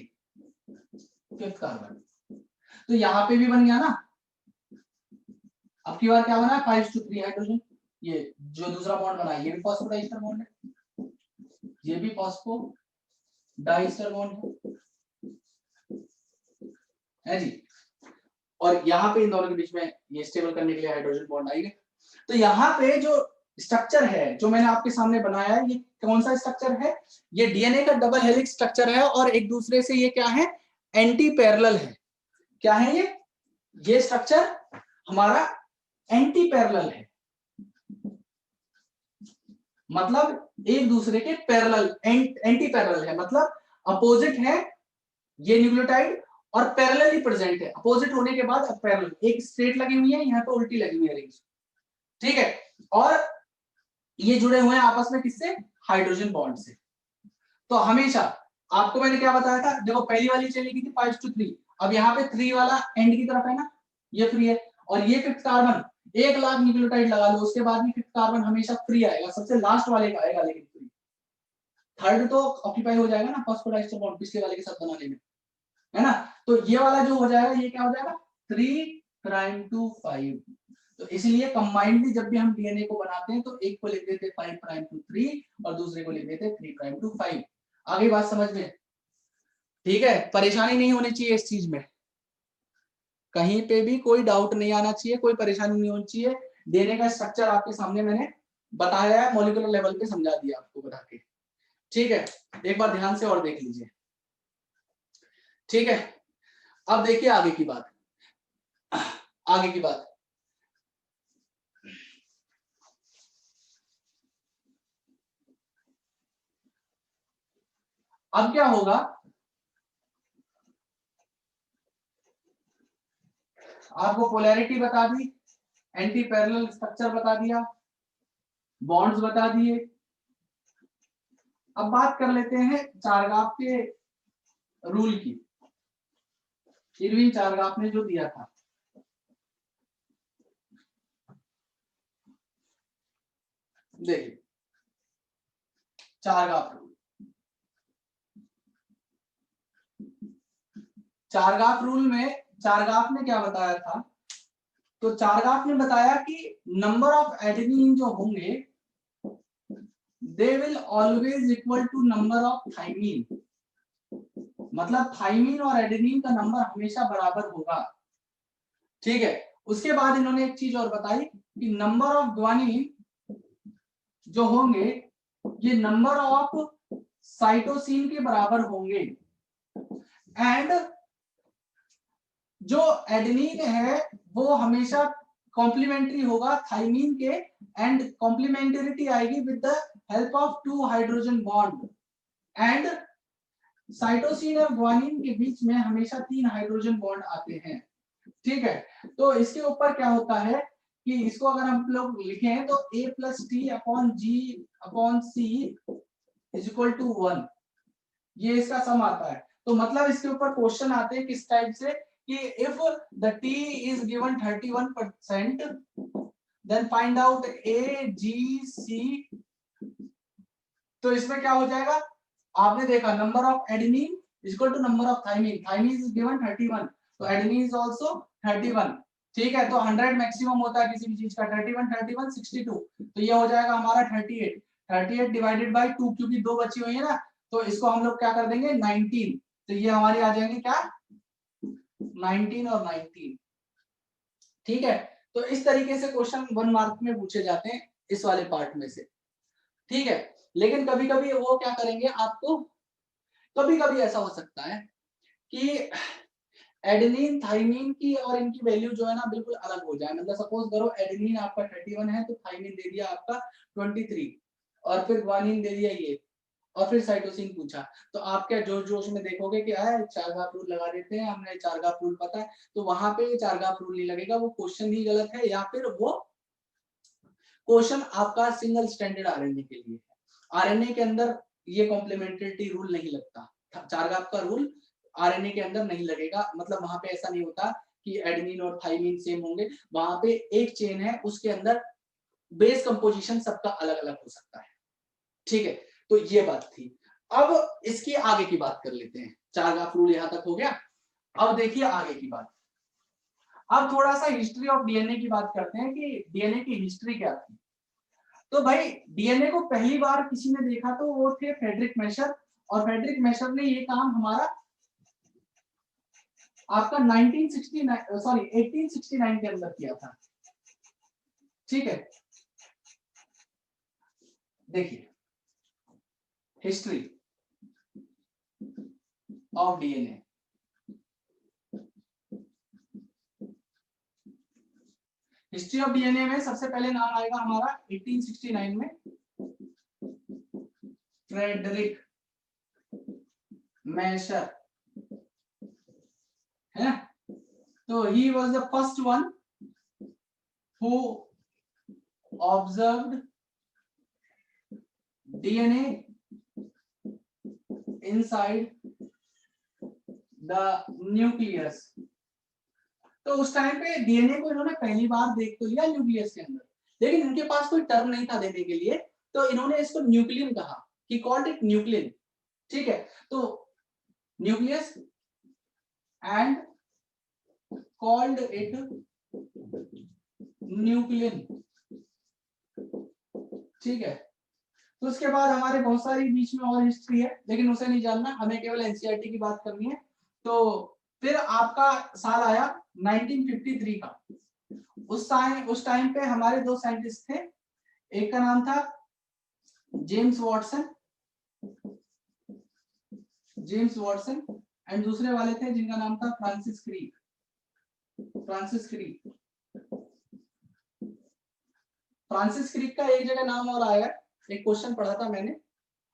फिफ्थ कार्बन। तो यहाँ पे भी बन गया ना। अब की बार क्या बना है, 5 to 3 हाइड्रोजन। ये जो दूसरा बॉन्ड बना है ये भी फॉस्फोडाइस्टर बॉन्ड है, ये भी फॉस्फो डाइस्टर बॉन्ड है जी। और यहाँ पे इन दोनों के बीच में ये स्टेबल करने के लिए हाइड्रोजन बॉन्ड आएगा। तो यहाँ पे जो स्ट्रक्चर है जो मैंने आपके सामने बनाया है, ये कौन सा स्ट्रक्चर है, ये डीएनए का डबल हेलिक्स स्ट्रक्चर है, और एक दूसरे से ये क्या है, एंटी पैरेलल है। क्या है ये स्ट्रक्चर हमारा एंटी पैरेलल है, मतलब एक दूसरे के पैरेलल, एंटी पैरेलल है, मतलब अपोजिट है ये न्यूक्लियोटाइड, और पैरेलली प्रेजेंट है। अपोजिट होने के बाद अब पैरेलल, एक स्ट्रेट लगी हुई है, यहाँ पे उल्टी लगी हुई है रिंग्स, ठीक है। और ये जुड़े हुए हैं आपस में किससे, हाइड्रोजन बॉन्ड से। तो हमेशा आपको मैंने क्या बताया था, देखो पहली वाली चली गई थी 5 to 3, अब यहाँ पे 3 वाला एंड की तरफ है ना, ये फ्री है। और ये फिफ्थ कार्बन 1 लाख न्यूक्लियोटाइड लगा लो, उसके बाद भी फिफ्थ कार्बन हमेशा फ्री आएगा, सबसे लास्ट वाले का आएगा, लेकिन फ्री। थर्ड तो ऑक्यूपाई हो जाएगा ना फॉस्फोडाइस्टर बॉन्ड पिछले वाले के साथ बनाने में, है ना। तो ये वाला जो हो जाएगा, ये क्या हो जाएगा, 3' to 5। तो इसलिए कंबाइंडली जब भी हम डीएनए को बनाते हैं तो एक को लिख देते 5' to 3 और दूसरे को लिख देते 3' to 5। आगे बात समझ में, ठीक है। परेशानी नहीं होनी चाहिए इस चीज में, कहीं पे भी कोई डाउट नहीं आना चाहिए, कोई परेशानी नहीं होनी चाहिए। डीएनए का स्ट्रक्चर आपके सामने मैंने बताया है, मॉलिक्यूलर लेवल पे समझा दिया आपको बता के, ठीक है। एक बार ध्यान से और देख लीजिए, ठीक है। अब देखिए आगे की बात, आगे की बात, अब क्या होगा, आपको पोलैरिटी बता दी, एंटी पैरेलल स्ट्रक्चर बता दिया, बॉन्ड्स बता दिए। अब बात कर लेते हैं चारगाफ के रूल की, इरविन चारगाफ ने जो दिया था। देखिए चारगाफ रूल, चारगाफ रूल में चारगाफ ने क्या बताया था, तो चारगाफ ने बताया कि नंबर ऑफ एडेनिन जो होंगे they will always equal to number of thymine, मतलब थाइमिन और एडेनिन का नंबर हमेशा बराबर होगा, ठीक है। उसके बाद इन्होंने एक चीज और बताई कि नंबर ऑफ ग्वानिन जो होंगे ये नंबर ऑफ साइटोसिन के बराबर होंगे, एंड जो एडेनिन है वो हमेशा कॉम्प्लीमेंट्री होगा थाइमिन के, एंड कॉम्प्लीमेंटरिटी आएगी with the help of 2 hydrogen bond, and cytosine और ग्वानिन के बीच में हमेशा 3 हाइड्रोजन बॉन्ड आते हैं, ठीक है। तो इसके ऊपर क्या होता है कि इसको अगर हम लोग लिखें तो A+T/G/C = 1, ये इसका सम आता है। तो मतलब इसके ऊपर क्वेश्चन आते हैं किस टाइप से कि if the T is given 31%, then find out AGC। तो इसमें क्या हो जाएगा, आपने देखा number of adenine equal to number of thymine, thymine is given 31, तो एडेनिन इज आल्सो 31। ठीक है, तो 100 मैक्सिमम होता है किसी भी चीज का, 31 31 62, तो ये हो जाएगा हमारा 38, 38 डिवाइडेड बाय 2, क्योंकि 2 बची हुई है ना, तो इसको हम लोग क्या कर देंगे 19, तो ये हमारी आ जाएंगे क्या 19 और 19। ठीक है, तो इस तरीके से क्वेश्चन 1 मार्क में पूछे जाते हैं इस वाले पार्ट में से। ठीक है, लेकिन कभी कभी वो क्या करेंगे आपको, कभी कभी ऐसा हो सकता है कि एडेनिन थाइमिन की और इनकी वैल्यू जो है ना बिल्कुल अलग हो जाए। मतलब सपोज करो एडेनिन आपका 31 है तो थाइमिन दे दिया आपका 23, और फिर ग्वानिन दे दिया ये, और फिर साइटोसिन पूछा, तो आप क्या जोश जोश में देखोगे कि चारगाफ रूल लगा देते हैं, हमने चारगाफ रूल पता है, तो वहां पे चारगाफ रूल नहीं लगेगा, वो क्वेश्चन ही गलत है, या फिर वो क्वेश्चन आपका सिंगल स्टैंडर्ड आरएनए के लिए है। आरएनए के अंदर ये कॉम्प्लीमेंट्रिटी रूल नहीं लगता, चारगाफ का रूल आरएनए के अंदर नहीं लगेगा। मतलब वहां पे ऐसा नहीं होता कि एडेनिन और थाइमिन सेम होंगे, वहां पे एक चेन है उसके अंदर बेस कंपोजिशन सबका अलग अलग हो सकता है। ठीक है, तो ये बात थी। अब इसकी आगे की बात कर लेते हैं, चारगाफ रूल यहां तक हो गया। अब देखिए आगे की बात, अब थोड़ा सा हिस्ट्री ऑफ डीएनए की बात करते हैं कि डीएनए की हिस्ट्री क्या थी। तो भाई डीएनए को पहली बार किसी ने देखा तो वो थे फ्रेडरिक मेशर, और फ्रेडरिक मेशर ने ये काम हमारा आपका 1869 के अंदर किया था। ठीक है, देखिए history of DNA, history of DNA में सबसे पहले नाम आएगा हमारा 1869 में फ्रेडरिक मेशर है। तो he was the first one who observed DNA inside the nucleus. तो उस टाइम पे डीएनए को इन्होंने पहली बार देख तो लिया न्यूक्लियस के अंदर, लेकिन इनके पास कोई टर्म नहीं था देने के लिए, तो इन्होंने इसको न्यूक्लियन कहा, ही कॉल्ड इट न्यूक्लियन। ठीक है, तो nucleus and called it nucleon. ठीक है, तो उसके बाद हमारे बहुत सारी बीच में और हिस्ट्री है, लेकिन उसे नहीं जानना, हमें केवल एनसीईआरटी की बात करनी है। तो फिर आपका साल आया 1953 का। उस टाइम पे हमारे दो साइंटिस्ट थे, एक का नाम था जेम्स वॉटसन एंड दूसरे वाले थे जिनका नाम था फ्रांसिस क्रिक। फ्रांसिस क्रिक का एक जगह नाम और आया, एक क्वेश्चन पढ़ा था मैंने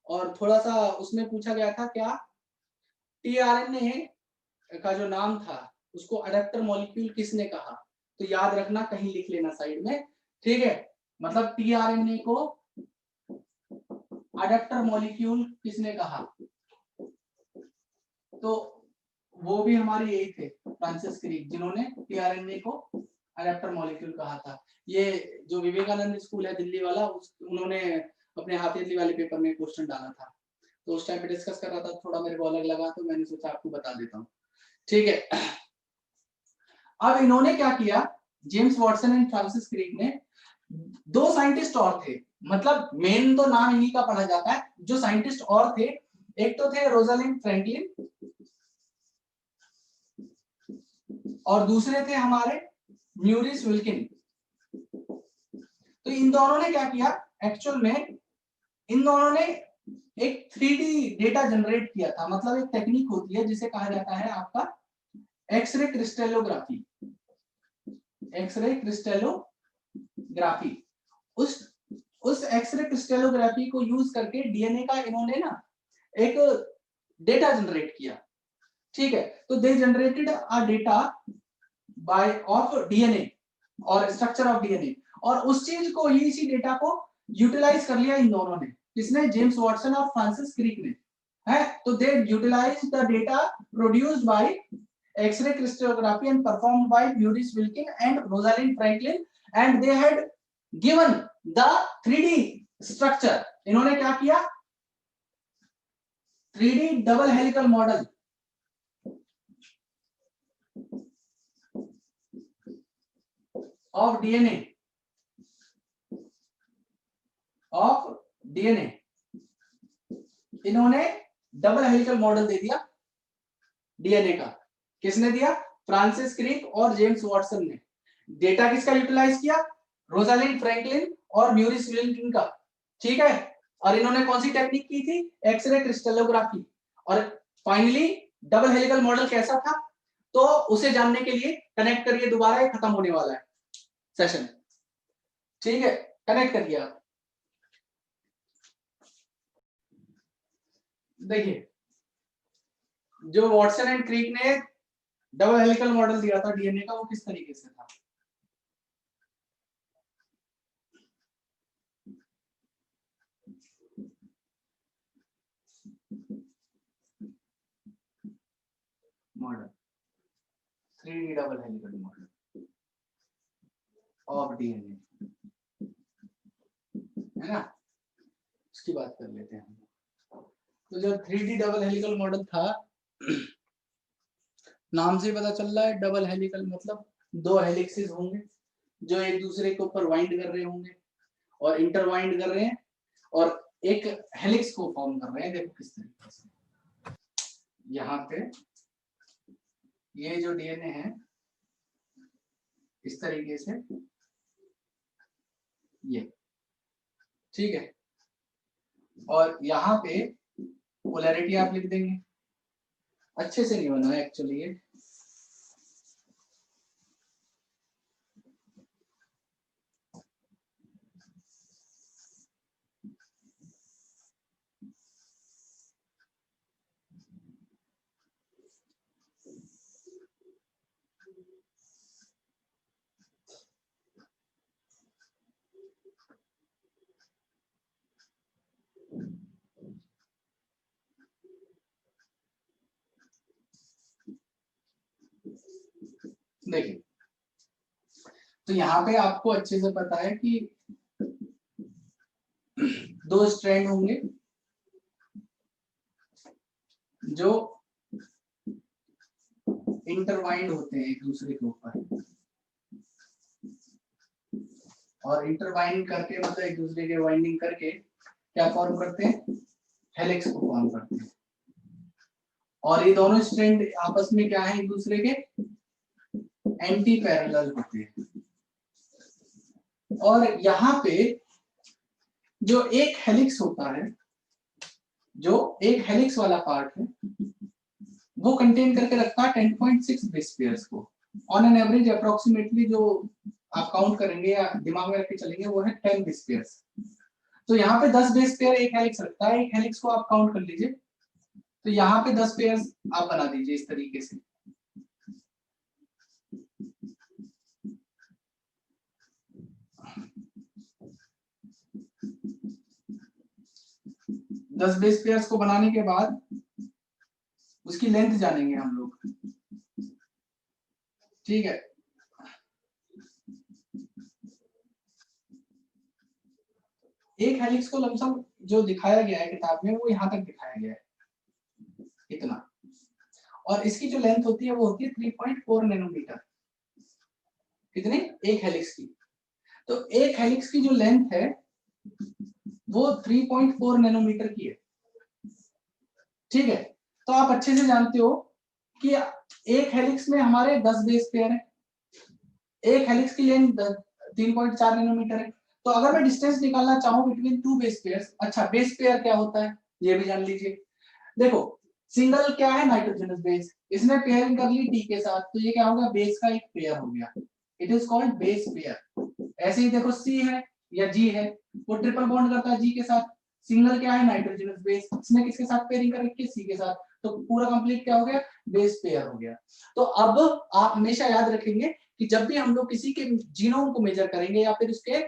और थोड़ा सा उसमें पूछा गया था क्या टीआरएनए का जो नाम था उसको अडेप्टर मॉलिक्यूल किसने कहा, तो याद रखना कहीं लिख लेना साइड में। ठीक है, मतलब टीआरएनए को अडेप्टर मॉलिक्यूल किसने कहा, तो वो भी हमारे यही थे फ्रांसिस क्रिक जिन्होंने टीआरएनए को अडेप्टर मॉलिक्यूल कहा था। ये जो विवेकानंद स्कूल है दिल्ली वाला, उन्होंने अपने हाथी वाले पेपर में क्वेश्चन डाला था, तो उस टाइम पे डिस्कस कर रहा था, थोड़ा मेरे को अलग लगा तो मैंने सोचा आपको बता देता हूँ। ठीक है, अब इन्होंने क्या किया, James Watson and Francis Crick ने, दो साइंटिस्ट और थे, मतलब मेन तो नाम इन्हीं का पढ़ा जाता है, जो साइंटिस्ट और थे एक तो थे रोजालिंड फ्रैंकलिन और दूसरे थे हमारे म्यूरिस विल्किन। तो इन दोनों ने क्या किया, एक्चुअल में इन दोनों ने एक 3D डेटा जनरेट किया था। मतलब एक टेक्निक होती है जिसे कहा जाता है आपका एक्सरे क्रिस्टलोग्राफी। एक्सरे क्रिस्टलोग्राफी, उस एक्सरे क्रिस्टलोग्राफी को यूज करके डीएनए का इन्होंने ना एक डेटा जनरेट किया। ठीक है, तो they generated a data by of DNA और स्ट्रक्चर ऑफ डीएनए, और उस चीज को ही, इसी डेटा को यूटिलाइज कर लिया इन दोनों ने, किसने, जेम्स वॉटसन और फ्रांसिस क्रिक ने, है। तो they utilize the data produced by x-ray crystallography and performed by Maurice Wilkin and Rosalind Franklin, and they had given the 3D structure, इन्होंने क्या किया, 3D double helical model of DNA इन्होंने डबल हेलिकल मॉडल दे दिया डीएनए का। किसने दिया, फ्रांसिस क्रिक और जेम्स वॉटसन ने। डेटा किसका यूटिलाइज किया, रोजालिंड फ्रैंकलिन और म्यूरिस विल्किन का, ठीक है। और इन्होंने कौन सी टेक्निक की थी, एक्सरे क्रिस्टलोग्राफी। और फाइनली डबल हेलिकल मॉडल कैसा था, तो उसे जानने के लिए कनेक्ट करिए, दोबारा ये खत्म होने वाला है सेशन, ठीक है, कनेक्ट करिए आप। देखिए जो वॉटसन एंड क्रिक ने डबल हेलिकल मॉडल दिया था डीएनए का, वो किस तरीके से था, model 3D double helical model of DNA, है ना, उसकी बात कर लेते हैं। तो जो 3D डबल हेलिकल मॉडल था, नाम से पता चल रहा है डबल हेलिकल मतलब दो हेलिक्सेस होंगे जो एक दूसरे के ऊपर वाइंड कर रहे होंगे और इंटरवाइंड कर रहे हैं और एक हेलिक्स को फॉर्म कर रहे हैं। देखो किस तरीके से, यहाँ पे ये जो डीएनए है इस तरीके से, ये ठीक है, और यहाँ पे पोलैरिटी आप लिख देंगे। अच्छे से नहीं बना है एक्चुअली ये, देखिए तो यहाँ पे आपको अच्छे से पता है कि दो स्ट्रैंड होंगे जो इंटरवाइंड होते हैं एक दूसरे के ऊपर, और इंटरवाइंड करके मतलब एक दूसरे के वाइंडिंग करके क्या फॉर्म करते हैं, हेलिक्स को फॉर्म करते हैं। और ये दोनों स्ट्रैंड आपस में क्या है, एक दूसरे के एंटी पैरेलल होते हैं। और यहाँ पे जो एक हेलिक्स होता है, जो एक हेलिक्स वाला पार्ट है, वो कंटेन करके रखता है 10.6 बेस पेयर्स को। ऑन एन एवरेज अप्रोक्सीमेटली जो आप काउंट करेंगे या दिमाग में रख के चलेंगे वो है 10 बेस पेयर्स। तो यहाँ पे 10 बेस पेयर एक हेलिक्स रखता है, एक हेलिक्स को आप काउंट कर लीजिए, तो यहाँ पे 10 पेयर्स आप बना दीजिए इस तरीके से। दस बेस पेयर्स को बनाने के बाद उसकी लेंथ जानेंगे हम लोग, ठीक है। एक हेलिक्स को लमसम जो दिखाया गया है किताब में वो यहाँ तक दिखाया गया है, इतना। और इसकी जो लेंथ होती है वो होती है 3.4 नैनोमीटर। कितनी, एक हेलिक्स की। तो एक हेलिक्स की जो लेंथ है वो 3.4 नैनोमीटर की है, ठीक है। तो आप अच्छे से जानते हो कि एक हेलिक्स में हमारे 10 बेस पेयर है, एक हेलिक्स की लेंथ 3.4 नैनोमीटर है। तो अगर मैं डिस्टेंस निकालना चाहूं बिटवीन टू बेस पेयर्स, अच्छा बेस पेयर क्या होता है ये भी जान लीजिए। देखो सिंगल क्या है, नाइट्रोजनस बेस, इसने पेयरिंग कर ली डी के साथ, तो ये क्या होगा, बेस का एक पेयर हो गया, it is called base pair. ऐसे ही देखो सी है या जी है, वो ट्रिपल बॉन्ड करता है जी के साथ, सिंगल क्या है, नाइट्रोजनस बेस, इसने किसके साथ पेयरिंग कर रखी है, सी के साथ, तो पूरा कंप्लीट क्या हो गया, बेस पेयर हो गया। तो अब आप हमेशा याद रखेंगे कि जब भी हम लोग किसी के जीनोम को मेजर करेंगे या फिर उसके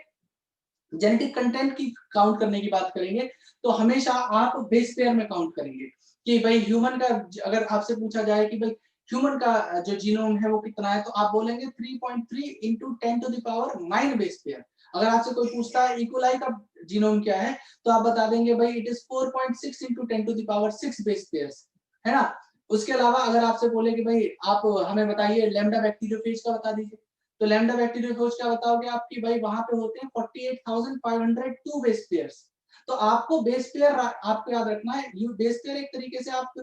जेनेटिक कंटेंट की काउंट करने की बात करेंगे, तो हमेशा आप बेस पेयर में काउंट करेंगे कि भाई ह्यूमन का, अगर आपसे पूछा जाए कि भाई ह्यूमन का जो जीनोम है वो कितना है, तो आप बोलेंगे 3.3 × 10⁻⁹ बेस पेयर। अगर आपसे कोई पूछता है इकोलाई का जीनोम क्या है, तो आप बता देंगे भाई it is 4.6 into 10 to the power 6 base pairs, है ना। उसके अलावा अगर आपसे बोले कि भाई आप हमें बताइए लैम्डा बैक्टीरियोफेज का बता दीजिए, तो लैम्डा बैक्टीरियोफेज का बताओगे आपकी भाई वहां पे होते हैं 48,502 बेस पेयर्स। तो आपको बेस पेयर आपको याद रखना है, यू बेस पेयर एक तरीके से आप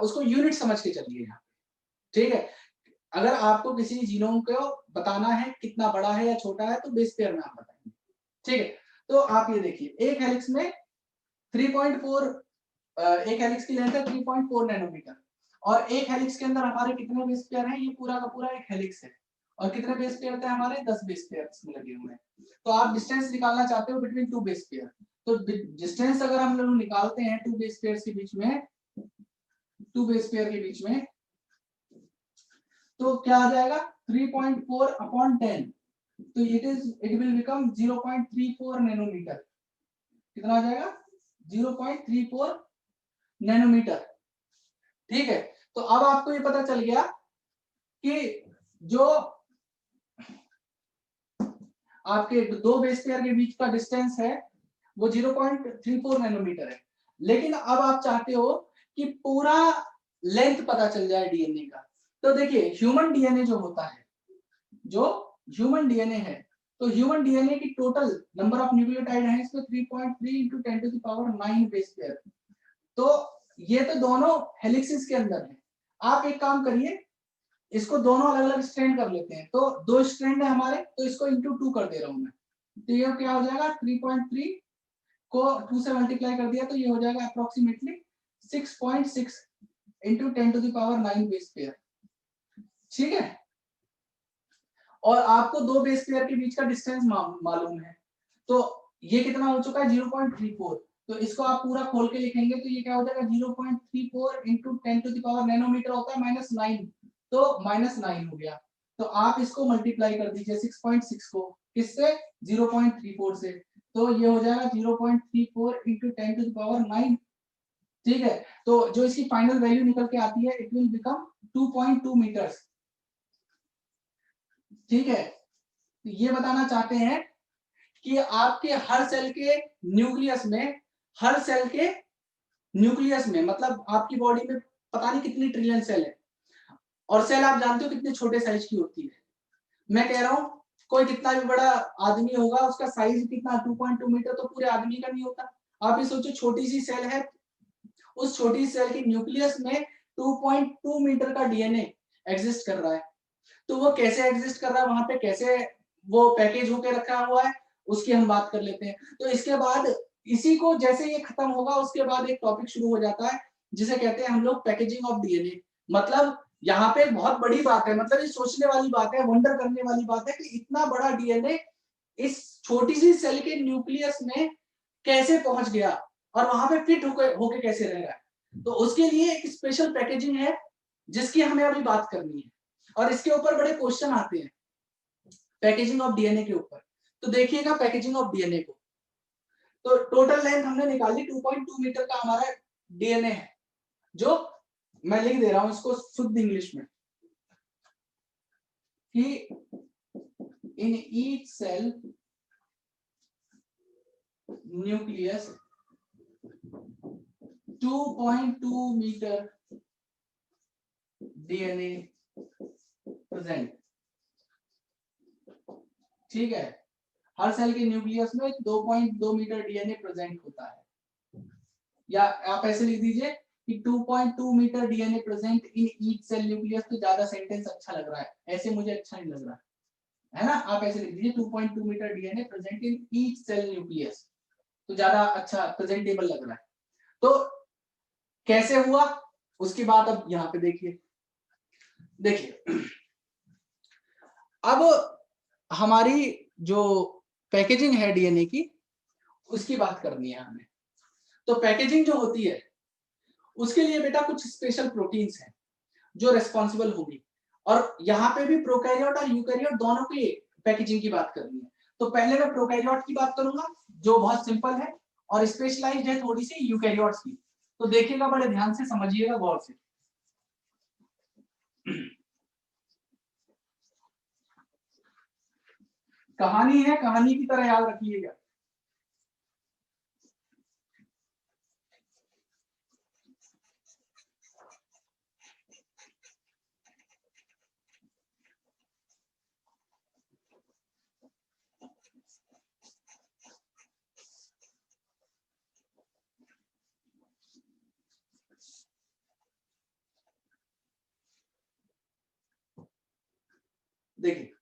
उसको यूनिट समझ के चलिए यहाँ, ठीक है। अगर आपको किसी जीनोम को बताना है कितना बड़ा है या छोटा है तो बेस पेयर में आप बताएंगे, ठीक है। तो आप ये देखिए एक हेलिक्स में 3.4 एक हेलिक्स की लेंथ है 3.4 नैनोमीटर, और एक हेलिक्स के अंदर हमारे कितने बेस पेयर हैं, ये पूरा का पूरा एक हेलिक्स है, और कितने बेस पेयर थे हमारे 10 बेस पेयर इसमें लगे हुए हैं। तो आप डिस्टेंस निकालना चाहते हो बिटवीन टू बेस पेयर, तो डिस्टेंस अगर हम लोग निकालते हैं टू बेस पेयर के बीच में, टू बेस पेयर के बीच में, तो क्या आ जाएगा 3.4 अपॉन 10, तो इट विल बिकम 0.34 नैनोमीटर। कितना आ जाएगा 0.34 नैनोमीटर, ठीक है। तो अब आपको ये पता चल गया कि जो आपके दो बेस पेयर के बीच का डिस्टेंस है वो 0.34 नैनोमीटर है। लेकिन अब आप चाहते हो कि पूरा लेंथ पता चल जाए डीएनए का, तो देखिए ह्यूमन डीएनए जो होता है, जो ह्यूमन डीएनए है, तो ह्यूमन डीएनए की टोटल नंबर ऑफ न्यूक्लियोटाइड है इसमें 3.3 into 10 to the power 9 base pair. तो ये तो दोनों हेलिक्सिस के अंदर है। आप एक काम करिए, इसको दोनों अलग अलग स्ट्रैंड कर लेते हैं, तो दो स्ट्रैंड है हमारे, तो इसको इंटू 2 कर दे रहा हूं मैं, तो ये क्या हो जाएगा 3.3 को 2 से मल्टीप्लाई कर दिया तो ये हो जाएगा approximately 6.6 into 10 to the power 9 base pair, ठीक है। और आपको दो बेस पेयर के बीच का डिस्टेंस मालूम है, तो ये कितना हो चुका है 0.34, तो इसको आप पूरा खोल के लिखेंगे तो ये क्या हो जाएगा 0.34 into 10 to the power nanometre होता है -9, तो -9 हो गया। तो आप इसको मल्टीप्लाई कर दीजिए 6.6 को किससे 0.34 से, तो ये हो जाएगा 0.34 into 10 to the power 9, ठीक है। तो जो इसकी फाइनल वैल्यू निकल के आती है इट विल बिकम 2.2 मीटर्स, ठीक है। तो ये बताना चाहते हैं कि आपके हर सेल के न्यूक्लियस में, हर सेल के न्यूक्लियस में मतलब आपकी बॉडी में पता नहीं कितनी ट्रिलियन सेल है, और सेल आप जानते हो कितने छोटे साइज की होती है। मैं कह रहा हूं कोई कितना भी बड़ा आदमी होगा उसका साइज कितना 2.2 मीटर तो पूरे आदमी का नहीं होता। आप ये सोचो छोटी सी सेल है, उस छोटी सेल के न्यूक्लियस में 2.2 मीटर का डीएनए एग्जिस्ट कर रहा है, तो वो कैसे एग्जिस्ट कर रहा है, वहां पे कैसे वो पैकेज होके रखा हुआ है, उसकी हम बात कर लेते हैं। तो इसके बाद इसी को जैसे ये खत्म होगा उसके बाद एक टॉपिक शुरू हो जाता है जिसे कहते हैं हम लोग पैकेजिंग ऑफ डीएनए। मतलब यहाँ पे बहुत बड़ी बात है, मतलब ये सोचने वाली बात है, वंडर करने वाली बात है कि इतना बड़ा डीएनए इस छोटी सी सेल के न्यूक्लियस में कैसे पहुंच गया और वहां पे फिट होके कैसे रह रहा है। तो उसके लिए एक स्पेशल पैकेजिंग है जिसकी हमें अभी बात करनी है, और इसके ऊपर बड़े क्वेश्चन आते हैं पैकेजिंग ऑफ डीएनए के ऊपर। तो देखिएगा पैकेजिंग ऑफ डीएनए को, तो टोटल लेंथ हमने निकाली 2.2 मीटर का हमारा डीएनए है, जो मैं लिख दे रहा हूं इसको शुद्ध इंग्लिश में कि in each cell nucleus 2.2 metre DNA present, ठीक है। हर सेल के न्यूक्लियस में 2.2 मीटर डीएनए प्रेजेंट होता है, या आप ऐसे लिख दीजिए कि 2.2 metre DNA present in each cell nucleus. तो ज्यादा सेंटेंस अच्छा लग रहा है, ऐसे मुझे अच्छा नहीं लग रहा है ना। आप ऐसे लिख दीजिए 2.2 metre DNA present in each cell nucleus, तो ज्यादा अच्छा प्रेजेंटेबल लग रहा है। तो कैसे हुआ उसकी बात अब यहाँ पे देखिए, देखिए अब हमारी जो पैकेजिंग है डीएनए की उसकी बात करनी है हमें। तो पैकेजिंग जो होती है उसके लिए बेटा कुछ स्पेशल प्रोटीन्स हैं जो रेस्पॉन्सिबल होगी, और यहाँ पे भी प्रोकैरियोट और यूकैरियोट दोनों की पैकेजिंग की बात करनी है। तो पहले मैं प्रोकैरियोट की बात करूंगा जो बहुत सिंपल है, और स्पेशलाइज्ड है थोड़ी सी यूकैरियोट्स की। तो देखिएगा बड़े ध्यान से, समझिएगा गौर से। कहानी है, कहानी की तरह याद रखिएगा। देखिए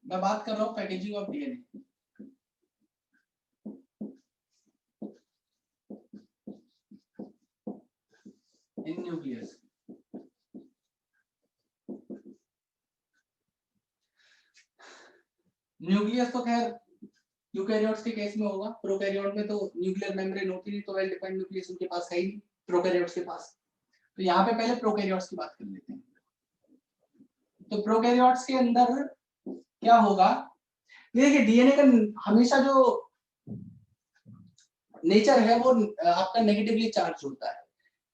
मैं बात कर रहा हूं packaging of DNA. In nucleus, nucleus तो खैर यूकैरियोट्स के केस में होगा, प्रोकैरियोट में तो न्यूक्लियर मेम्ब्रेन होती नहीं, तो वेल डिफाइंड न्यूक्लियस उनके पास है ही नहीं प्रोकैरियोट्स के पास। तो यहाँ पे पहले प्रोकैरियोट्स की बात कर लेते हैं। तो प्रोकैरियोट्स के अंदर क्या होगा, देखिए डीएनए का हमेशा जो नेचर है वो आपका नेगेटिवली चार्ज होता है,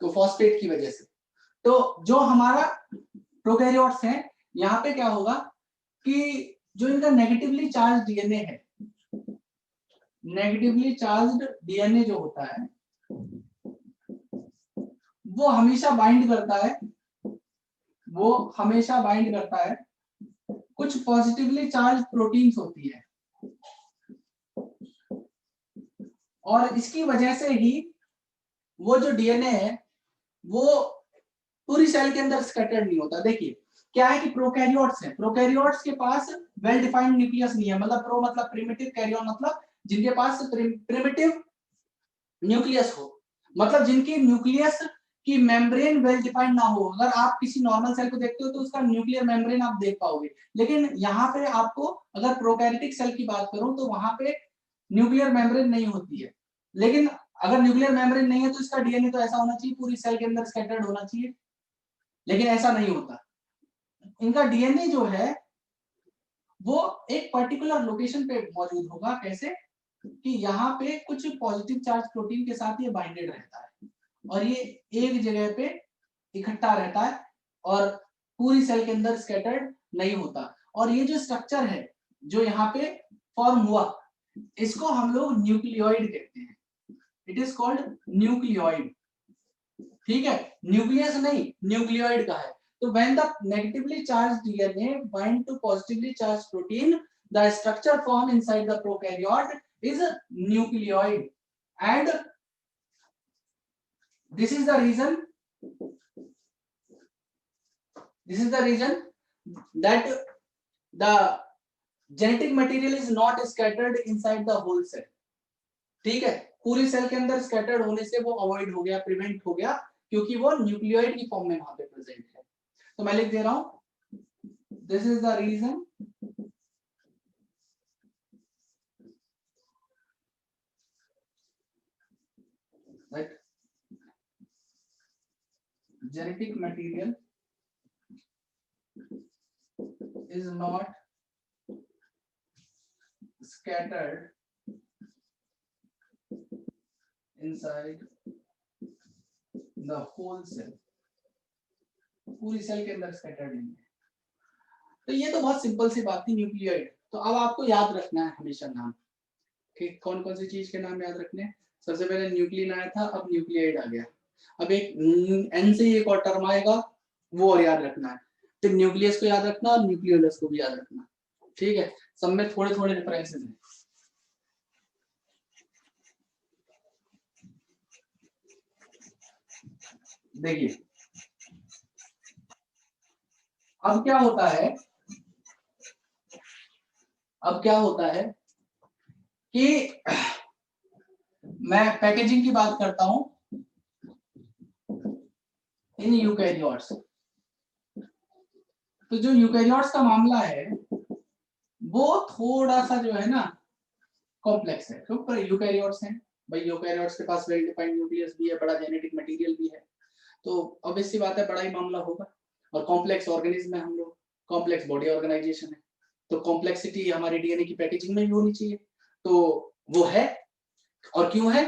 तो फॉस्फेट की वजह से। तो जो हमारा प्रोकैरियोट्स है, यहाँ पे क्या होगा कि जो इनका नेगेटिवली चार्ज डीएनए है, नेगेटिवली चार्ज्ड डीएनए जो होता है वो हमेशा बाइंड करता है, वो हमेशा बाइंड करता है कुछ पॉजिटिवली चार्ज प्रोटीन्स होती है, और इसकी वजह से ही वो जो डीएनए है वो पूरी सेल के अंदर स्कैटर्ड नहीं होता। देखिए क्या है कि प्रोकैरियोट्स है, प्रोकैरियोट्स के पास वेल डिफाइंड न्यूक्लियस नहीं है, मतलब प्रो मतलब प्रिमिटिव, कैरियन मतलब जिनके पास प्रिमिटिव न्यूक्लियस हो, मतलब जिनकी न्यूक्लियस की मेम्ब्रेन वेल डिफाइंड ना हो। अगर आप किसी नॉर्मल सेल को देखते हो तो उसका न्यूक्लियर मेम्ब्रेन आप देख पाओगे, लेकिन यहाँ पे आपको अगर प्रोकैरियोटिक सेल की बात करूं तो वहां पे न्यूक्लियर मेम्ब्रेन नहीं होती है। लेकिन अगर न्यूक्लियर मेम्ब्रेन नहीं है तो इसका डीएनए तो ऐसा होना चाहिए पूरी सेल के अंदर स्कैटर्ड होना चाहिए, लेकिन ऐसा नहीं होता। इनका डीएनए जो है वो एक पर्टिकुलर लोकेशन पे मौजूद होगा, कैसे कि यहाँ पे कुछ पॉजिटिव चार्ज प्रोटीन के साथ ये बाइंडेड रहता है और ये एक जगह पे इकट्ठा रहता है और पूरी सेल के अंदर स्कैटर्ड नहीं होता। और ये जो स्ट्रक्चर है जो यहाँ पे फॉर्म हुआ, इसको हम लोग न्यूक्लियोइड कहते हैं। इट इज कॉल्ड न्यूक्लियोइड, ठीक है, न्यूक्लियस नहीं, न्यूक्लियोइड का है। तो when the negatively charged DNA bind to positively charged protein, the structure formed inside the prokaryote is nucleoid, and this is the reason that the genetic material is not scattered inside the whole cell, ठीक है, पूरी सेल के अंदर स्कैटर्ड होने से वो अवॉइड हो गया, प्रिवेंट हो गया, क्योंकि वो न्यूक्लियोइड की फॉर्म में वहां पे प्रेजेंट है। तो मैं लिख दे रहा हूं, this is the reason that genetic material is not scattered inside the whole cell, पूरी सेल के अंदर स्कैटर्ड नहीं है। तो ये तो बहुत सिंपल सी बात थी, न्यूक्लियोइड। तो अब आपको याद रखना है हमेशा नाम कि कौन कौन सी चीज के नाम याद रखने हैं। सबसे पहले न्यूक्लियन आया था, अब न्यूक्लियोइड आ गया, अब एक एन से एक और टर्म आएगा वो और याद रखना है, फिर न्यूक्लियस को याद रखना और न्यूक्लियोलस को भी याद रखना, ठीक है। सब में थोड़े थोड़े डिफरेंसेस हैं। देखिए अब क्या होता है, अब क्या होता है कि मैं पैकेजिंग की बात करता हूं इन यूकैरियोट्स। तो जो यूकैरियोट्स का मामला है वो थोड़ा सा जो है ना कॉम्प्लेक्स है, क्योंकि यूकैरियोट्स हैं भाई, यूकैरियोट्स के पास वेल डिफाइंड न्यूक्लियस भी है, बड़ा जेनेटिक मटेरियल भी है, तो ऑब्वियस सी बात है बड़ा ही मामला होगा। और कॉम्प्लेक्स ऑर्गेनिज्म है हम लोग, कॉम्प्लेक्स बॉडी ऑर्गेनाइजेशन है, तो कॉम्प्लेक्सिटी हमारी डीएनए की पैकेजिंग में भी होनी चाहिए, तो वो है। और क्यों है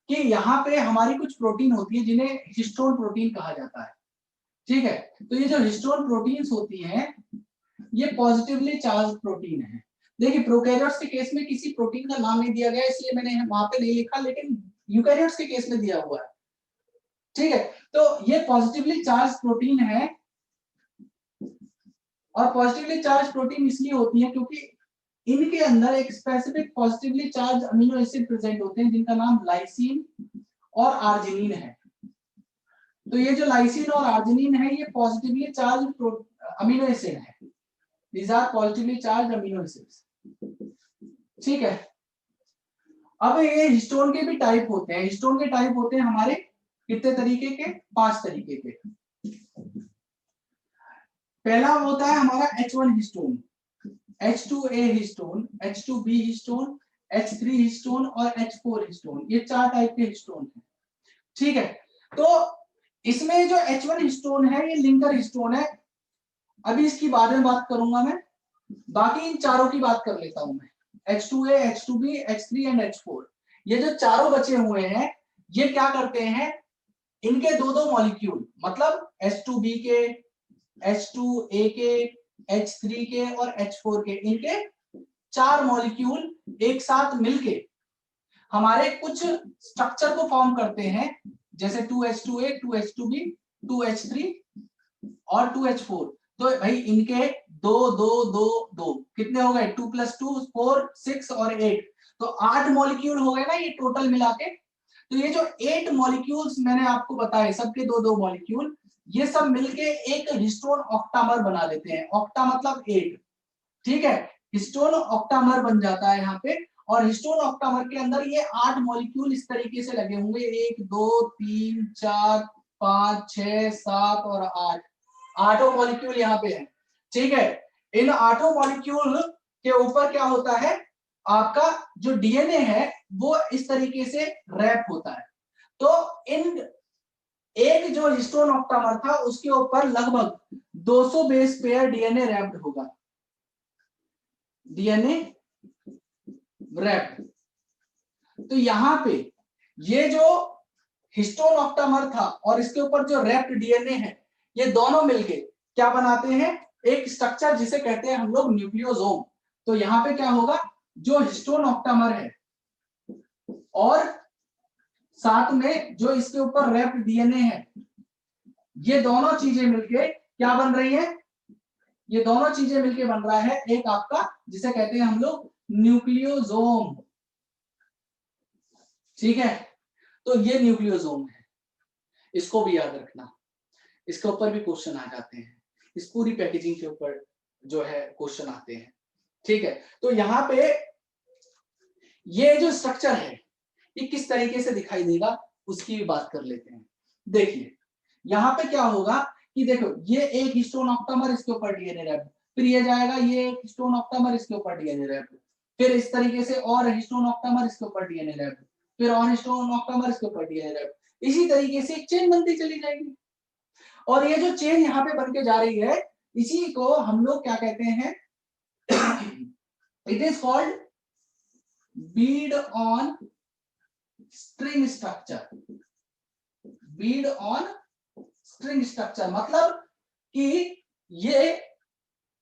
कि यहाँ पे हमारी कुछ प्रोटीन होती है जिन्हें हिस्टोन प्रोटीन कहा जाता है, ठीक है। तो ये जो हिस्टोन प्रोटीन्स होती हैं ये पॉजिटिवली चार्ज प्रोटीन है। देखिए प्रोकैरियोट्स के केस में किसी प्रोटीन का नाम नहीं दिया गया इसलिए मैंने वहां पे नहीं लिखा, लेकिन यूकैरियोट्स के केस में दिया हुआ है। ठीक है, तो ये पॉजिटिवली चार्ज प्रोटीन है, और पॉजिटिवली चार्ज प्रोटीन इसलिए होती है क्योंकि इनके अंदर एक specific positively charge amino acid present होते हैं जिनका नाम लाइसिन और आर्जिनिन है। तो ये जो लाइसिन और आर्जिनिन है ये पॉजिटिवली चार्ज अमीनो एसिड है। These are positively charged amino acids. ठीक है। अब ये हिस्टोन के भी टाइप होते हैं। हिस्टोन के टाइप होते हैं हमारे कितने तरीके के? 5 तरीके के। पहला होता है हमारा H1 histone, H2A histone, H2B histone, H3 histone और H4 हिस्टोन। ये 4 टाइप के हिस्टोन हैं। ठीक है, तो इसमें जो H1 हिस्टोन है ये लिंकर हिस्टोन है। अभी इसकी बाद में बात करूंगा मैं, बाकी इन चारों की बात कर लेता हूं मैं। H2A, H2B, H3 and H4। ये जो चारों बचे हुए हैं ये क्या करते हैं, इनके दो दो मॉलिक्यूल, मतलब H2B के, H2A के, H3 के और H4 के, इनके 4 मॉलिक्यूल एक साथ मिलके हमारे कुछ स्ट्रक्चर को फॉर्म करते हैं, जैसे 2H2A, 2H2B, 2H3 और 2H4। तो भाई इनके दो दो दो दो कितने हो गए? 2 + 2 4 6 और 8, तो 8 मॉलिक्यूल हो गए ना ये टोटल मिला के। तो ये जो 8 मॉलिक्यूल्स मैंने आपको बताए, सबके दो दो मॉलिक्यूल, ये सब मिलके एक हिस्टोन ऑक्टामर बना देते हैं। ऑक्टा मतलब 8, ठीक है, हिस्टोन ऑक्टामर बन जाता है यहाँ पे। और हिस्टोन ऑक्टामर के अंदर ये 8 मॉलिक्यूल इस तरीके से लगे होंगे, 1 2 3 4 5 6 7 और 8, 8 मॉलिक्यूल यहाँ पे है। ठीक है, इन 8 मॉलिक्यूल के ऊपर क्या होता है, आपका जो डीएनए है वो इस तरीके से रैप होता है। तो इन एक जो हिस्टोन ऑक्टामर था उसके ऊपर लगभग 200 बेस पेयर डीएनए रैप्ड होगा, डीएनए रैप्ड। तो यहां पे ये जो हिस्टोन ऑक्टामर था और इसके ऊपर जो रैप्ड डीएनए है, ये दोनों मिलके क्या बनाते हैं, एक स्ट्रक्चर जिसे कहते हैं हम लोग न्यूक्लियोसोम। तो यहां पे क्या होगा, जो हिस्टोन ऑक्टामर है और साथ में जो इसके ऊपर रैप्ड डीएनए है, ये दोनों चीजें मिलके क्या बन रही है, ये दोनों चीजें मिलके बन रहा है एक आपका जिसे कहते हैं हम लोग न्यूक्लियोसोम। ठीक है, तो ये न्यूक्लियोसोम है, इसको भी याद रखना, इसके ऊपर भी क्वेश्चन आ जाते हैं, इस पूरी पैकेजिंग के ऊपर जो है क्वेश्चन आते हैं। ठीक है, तो यहाँ पे ये जो स्ट्रक्चर है ये किस तरीके से दिखाई देगा उसकी भी बात कर लेते हैं। देखिए यहाँ पे क्या होगा कि देखो ये एक हिस्टोन ऑक्टामर, इसके ऊपर डीएनए रैप्ड, फिर ये जाएगा ये एक हिस्टोन ऑक्टामर, इसके ऊपर डीएनए रैप्ड, फिर इस तरीके से और हिस्टोन ऑक्टामर, इसके ऊपर डीएनए रैप्ड, फिर और हिस्टोन ऑक्टामर, इसके ऊपर डीएनए रैप्ड, इसी तरीके से चेन बनती चली जाएगी। और ये जो चेन यहाँ पे बन के जा रही है इसी को हम लोग क्या कहते हैं, it is called Beed on string structure. Beed on string structure मतलब कि ये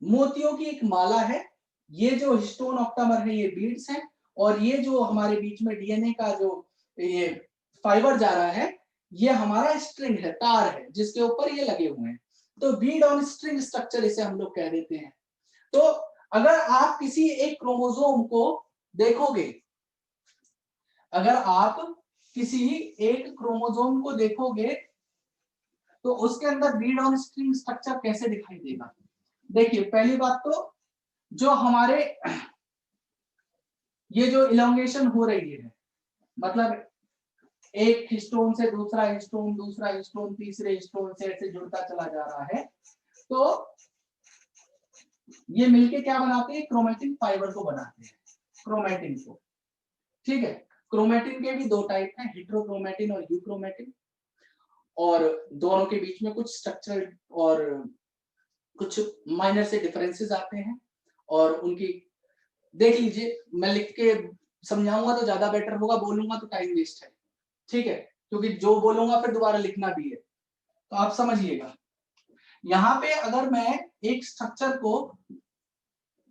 मोतियों की एक माला है, ये जो हिस्टोन ऑक्टामर है ये बीड्स हैं, और ये जो हमारे बीच में डीएनए का जो ये फाइबर जा रहा है ये हमारा स्ट्रिंग है, तार है जिसके ऊपर ये लगे हुए हैं। तो बीड ऑन स्ट्रिंग स्ट्रक्चर इसे हम लोग कह देते हैं। तो अगर आप किसी एक क्रोमोसोम को देखोगे, अगर आप किसी एक क्रोमोसोम को देखोगे तो उसके अंदर बीड ऑन स्ट्रिंग स्ट्रक्चर कैसे दिखाई देगा। देखिए पहली बात तो जो हमारे ये जो इलोंगेशन हो रही है, मतलब एक हिस्टोन से दूसरा हिस्टोन, दूसरा हिस्टोन तीसरे हिस्टोन से ऐसे जुड़ता चला जा रहा है, तो ये मिलके क्या बनाते हैं, क्रोमेटिन फाइबर को बनाते हैं, क्रोमेटिन को। ठीक है, क्रोमेटिन के भी दो टाइप हैं, हेटेरोक्रोमेटिन और यूक्रोमेटिन, और दोनों के बीच में कुछ स्ट्रक्चर और कुछ माइनर से डिफरेंसेस आते हैं, और उनकी देख लीजिए, मैं लिख के समझाऊंगा तो ज्यादा बेटर होगा, बोलूंगा तो टाइम वेस्ट है। ठीक है, क्योंकि जो बोलूंगा फिर दोबारा लिखना भी है, तो आप समझिएगा। यहाँ पे अगर मैं एक स्ट्रक्चर को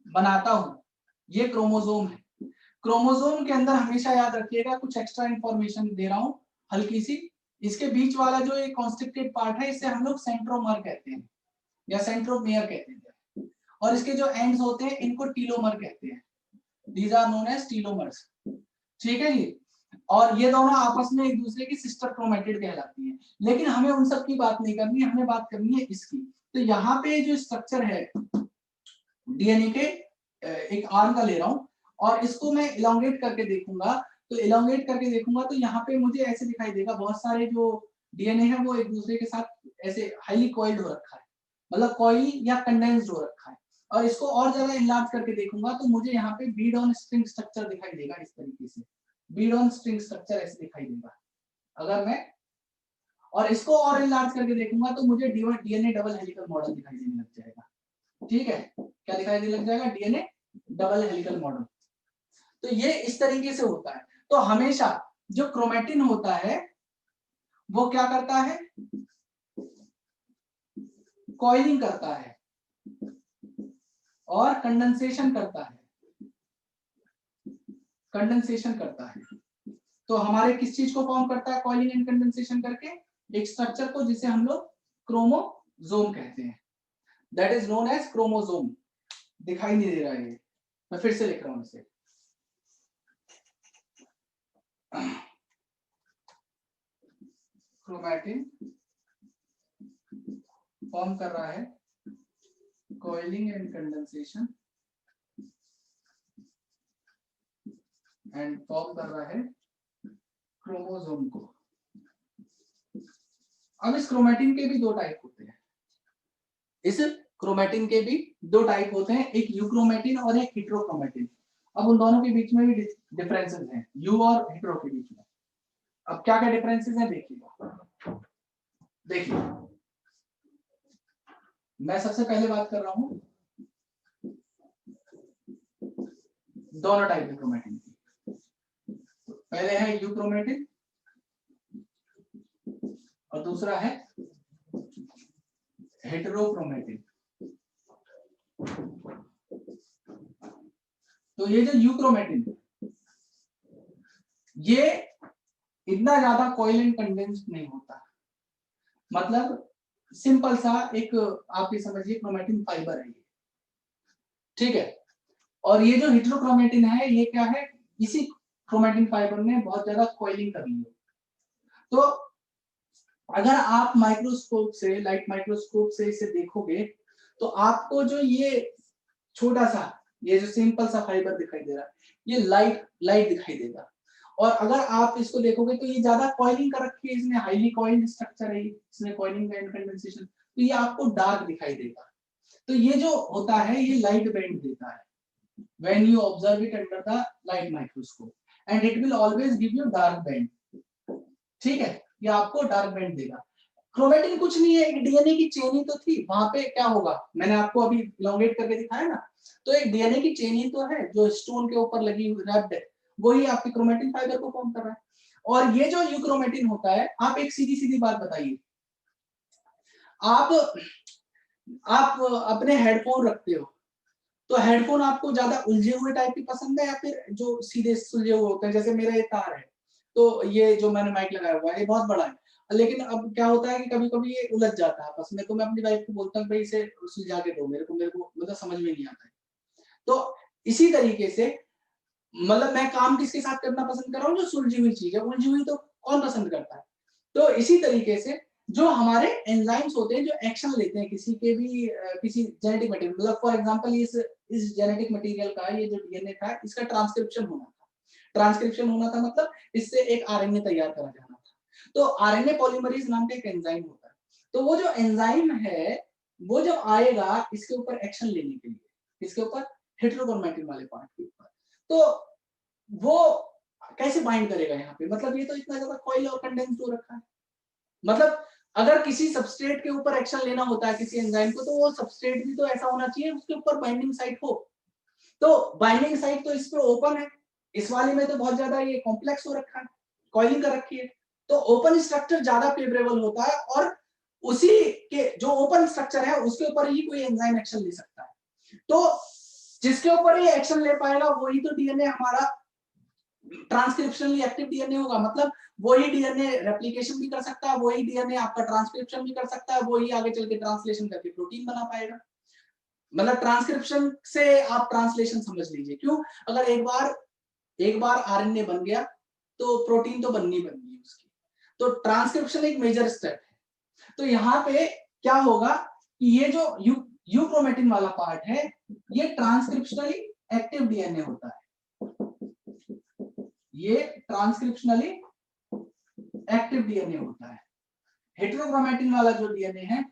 बनाता हूं, ये क्रोमोसोम है, क्रोमोसोम के अंदर हमेशा याद रखिएगा कुछ एक्स्ट्रा इंफॉर्मेशन दे रहा हूं हल्की सी, इसके बीच वाला जो ये कॉन्स्ट्रिक्टेड पार्ट है इसे हम लोग सेंट्रोमर कहते हैं या सेंट्रोमियर कहते हैं, और इसके जो एंड्स होते हैं इनको टीलोमर कहते हैं, दीज आर नोन एज टीलोमर्स, ठीक है जी। और ये दोनों आपस में एक दूसरे की सिस्टर क्रोमेटिड कहलाती हैं, लेकिन हमें उन सब की बात नहीं करनी है, हमें बात करनी है इसकी। तो यहाँ पे जो स्ट्रक्चर है डीएनए के, एक आर्म का ले रहा हूं और इसको मैं इलोंगेट करके देखूंगा, तो इलोंगेट करके देखूंगा तो यहाँ पे मुझे ऐसे दिखाई देगा बहुत सारे जो डीएनए है वो एक दूसरे के साथ ऐसे हाईली कॉइल्ड हो रखा है, मतलब कॉइल या कंडेंस्ड हो रखा है। और इसको और ज्यादा इनलार्ज करके देखूंगा तो मुझे यहाँ पे बीड ऑन स्ट्रिंग स्ट्रक्चर दिखाई देगा, इस तरीके से बीड ऑन स्ट्रिंग स्ट्रक्चर ऐसे दिखाई देगा अगर मैं, और इसको और इनलार्ज करके देखूंगा तो मुझे डीएनए डबल हेलिकल मॉडल दिखाई देने लग जाएगा, ठीक है, क्या दिखाई देने लग जाएगा, डीएनए डबल हेलिकल मॉडल। तो ये इस तरीके से होता है। तो हमेशा जो क्रोमेटिन होता है वो क्या करता है, कॉइलिंग करता है और कंडेंसेशन करता है, कंडेंसेशन करता है। तो हमारे किस चीज को फॉर्म करता है कॉइलिंग एंड कंडेंसेशन करके, एक स्ट्रक्चर को जिसे हम लोग क्रोमोसोम कहते हैं, that is known as chromosome. दिखाई नहीं दे रहा है, मैं फिर से लिख रहा हूं इसे, क्रोमैटिन फॉर्म कर रहा है coiling and condensation and form कर रहा है क्रोमोसोम को। अब इस क्रोमैटिन के भी दो टाइप होते हैं, इस क्रोमैटिन के भी दो टाइप होते हैं, एक यूक्रोमैटिन और एक हेटेरोक्रोमैटिन। अब उन दोनों के बीच में भी डिफरेंसेस हैं, यू और हेटेरो के बीच में। अब क्या क्या डिफरेंसेस हैं देखिएगा, देखिए मैं सबसे पहले बात कर रहा हूं दोनों टाइप के क्रोमैटिन की। पहले है यूक्रोमैटिन और दूसरा है हेटेरोक्रोमैटिन। तो ये जो यूक्रोमैटिन ये इतना ज्यादा कॉइल एंड कंडेंस्ड नहीं होता, मतलब सिंपल सा एक आप ये समझिए क्रोमैटिन फाइबर है ये, ठीक है। और ये जो हेटेरोक्रोमैटिन है ये क्या है, इसी क्रोमैटिन फाइबर ने बहुत ज्यादा कॉइलिंग करनी है। तो अगर आप माइक्रोस्कोप से, लाइट माइक्रोस्कोप से इसे देखोगे तो आपको जो ये छोटा सा, ये जो सिंपल सा फाइबर दिखाई दे रहा है, ये लाइट दिखाई देगा। और अगर आप इसको देखोगे तो ये ज्यादा कॉइलिंग कर रखी है, इसमें हाईली कॉइल्ड स्ट्रक्चर है, इसमें कॉइलिंग एंड कंडेंसेशन, तो ये आपको डार्क दिखाई देगा। तो ये जो होता है ये लाइट बैंड देता है when you observe it under the light microscope and it will always give you dark band, ठीक है, ये आपको डार्क बैंड देगा। क्रोमैटिन कुछ नहीं है, एक डीएनए की चेन ही तो थी, वहां पे क्या होगा मैंने आपको अभी इलोंगेट करके दिखाया ना, तो एक डीएनए की चेन ही तो है जो स्टोन के ऊपर लगी हुई रैप्ड है, वही आपके क्रोमैटिन फाइबर को फॉर्म कर रहा है। और ये जो यूक्रोमैटिन होता है, आप एक सीधी सीधी बात बताइए, आप अपने हेडफोन रखते हो तो हेडफोन आपको ज्यादा उलझे हुए टाइप की पसंद है या फिर जो सीधे सुलझे हुए होते हैं, जैसे मेरा ये तार है तो ये जो मैंने माइक लगाया हुआ है ये बहुत बड़ा है, लेकिन अब क्या होता है कि कभी कभी ये उलझ जाता है आपस में, तो मैं अपनी वाइफ को बोलता हूँ भाई इसे सुलझा के दो, मेरे को मतलब समझ में नहीं आता है। तो इसी तरीके से मतलब मैं काम किसके साथ करना पसंद कर रहा हूँ, जो सुलझी हुई चीज है, उलझी हुई तो कौन पसंद करता है। तो इसी तरीके से जो हमारे एंजाइम्स होते हैं जो एक्शन लेते हैं किसी के भी किसी जेनेटिक मटेरियल, मतलब फॉर एग्जांपल इस जेनेटिक मटेरियल का ये जो डीएनए था इसका ट्रांसक्रिप्शन होना था, ट्रांसक्रिप्शन होना था मतलब इससे एक आरएनए तैयार करा जाना था। तो आरएनए पॉलीमरेज नाम का एक एंजाइम होता है, तो वो जो एंजाइम है वो जब आएगा इसके ऊपर एक्शन लेने के लिए, इसके ऊपर हेटेरोक्रोमैटिन वाले पार्ट के ऊपर, तो वो कैसे बाइंड करेगा यहाँ पे, मतलब ये तो इतना ज्यादा कॉइल और कंडेंस्ड हो रखा है, मतलब अगर किसी सबस्ट्रेट के ऊपर एक्शन लेना होता है किसी एंजाइम को, तो वो सबस्ट्रेट भी तो ऐसा होना चाहिए उसके ऊपर बाइंडिंग साइट हो, तो बाइंडिंग साइट तो इस पे ओपन है, इस वाले में तो बहुत ज्यादा ये कॉम्प्लेक्स हो रखा है, कॉइलिंग कर रखी है, तो ओपन स्ट्रक्चर ज्यादा फेवरेबल होता है और उसी के जो ओपन स्ट्रक्चर है उसके ऊपर ही कोई एंजाइम एक्शन ले सकता है। तो जिसके ऊपर ये एक्शन ले पाएगा वही तो डीएनए हमारा ट्रांसक्रिप्शनली एक्टिव डीएनए होगा। मतलब वही डीएनए रेप्लिकेशन भी कर सकता है, वही डीएनए आपका ट्रांसक्रिप्शन भी कर सकता है, वही आगे चल के ट्रांसलेशन करके प्रोटीन बना पाएगा। मतलब ट्रांसक्रिप्शन से आप ट्रांसलेशन समझ लीजिए। क्यों? अगर एक बार आरएनए बन गया तो प्रोटीन तो बननी बननी है उसकी। तो ट्रांसक्रिप्शन एक मेजर स्टेप है। तो यहाँ पे क्या होगा कि ये जो यूक्रोमेटिन वाला पार्ट है ये ट्रांसक्रिप्शनली एक्टिव डीएनए होता है। ये ट्रांसक्रिप्शनली एक्टिव डीएनए होता है। हेटेरोक्रोमेटिन वाला जो डीएनए है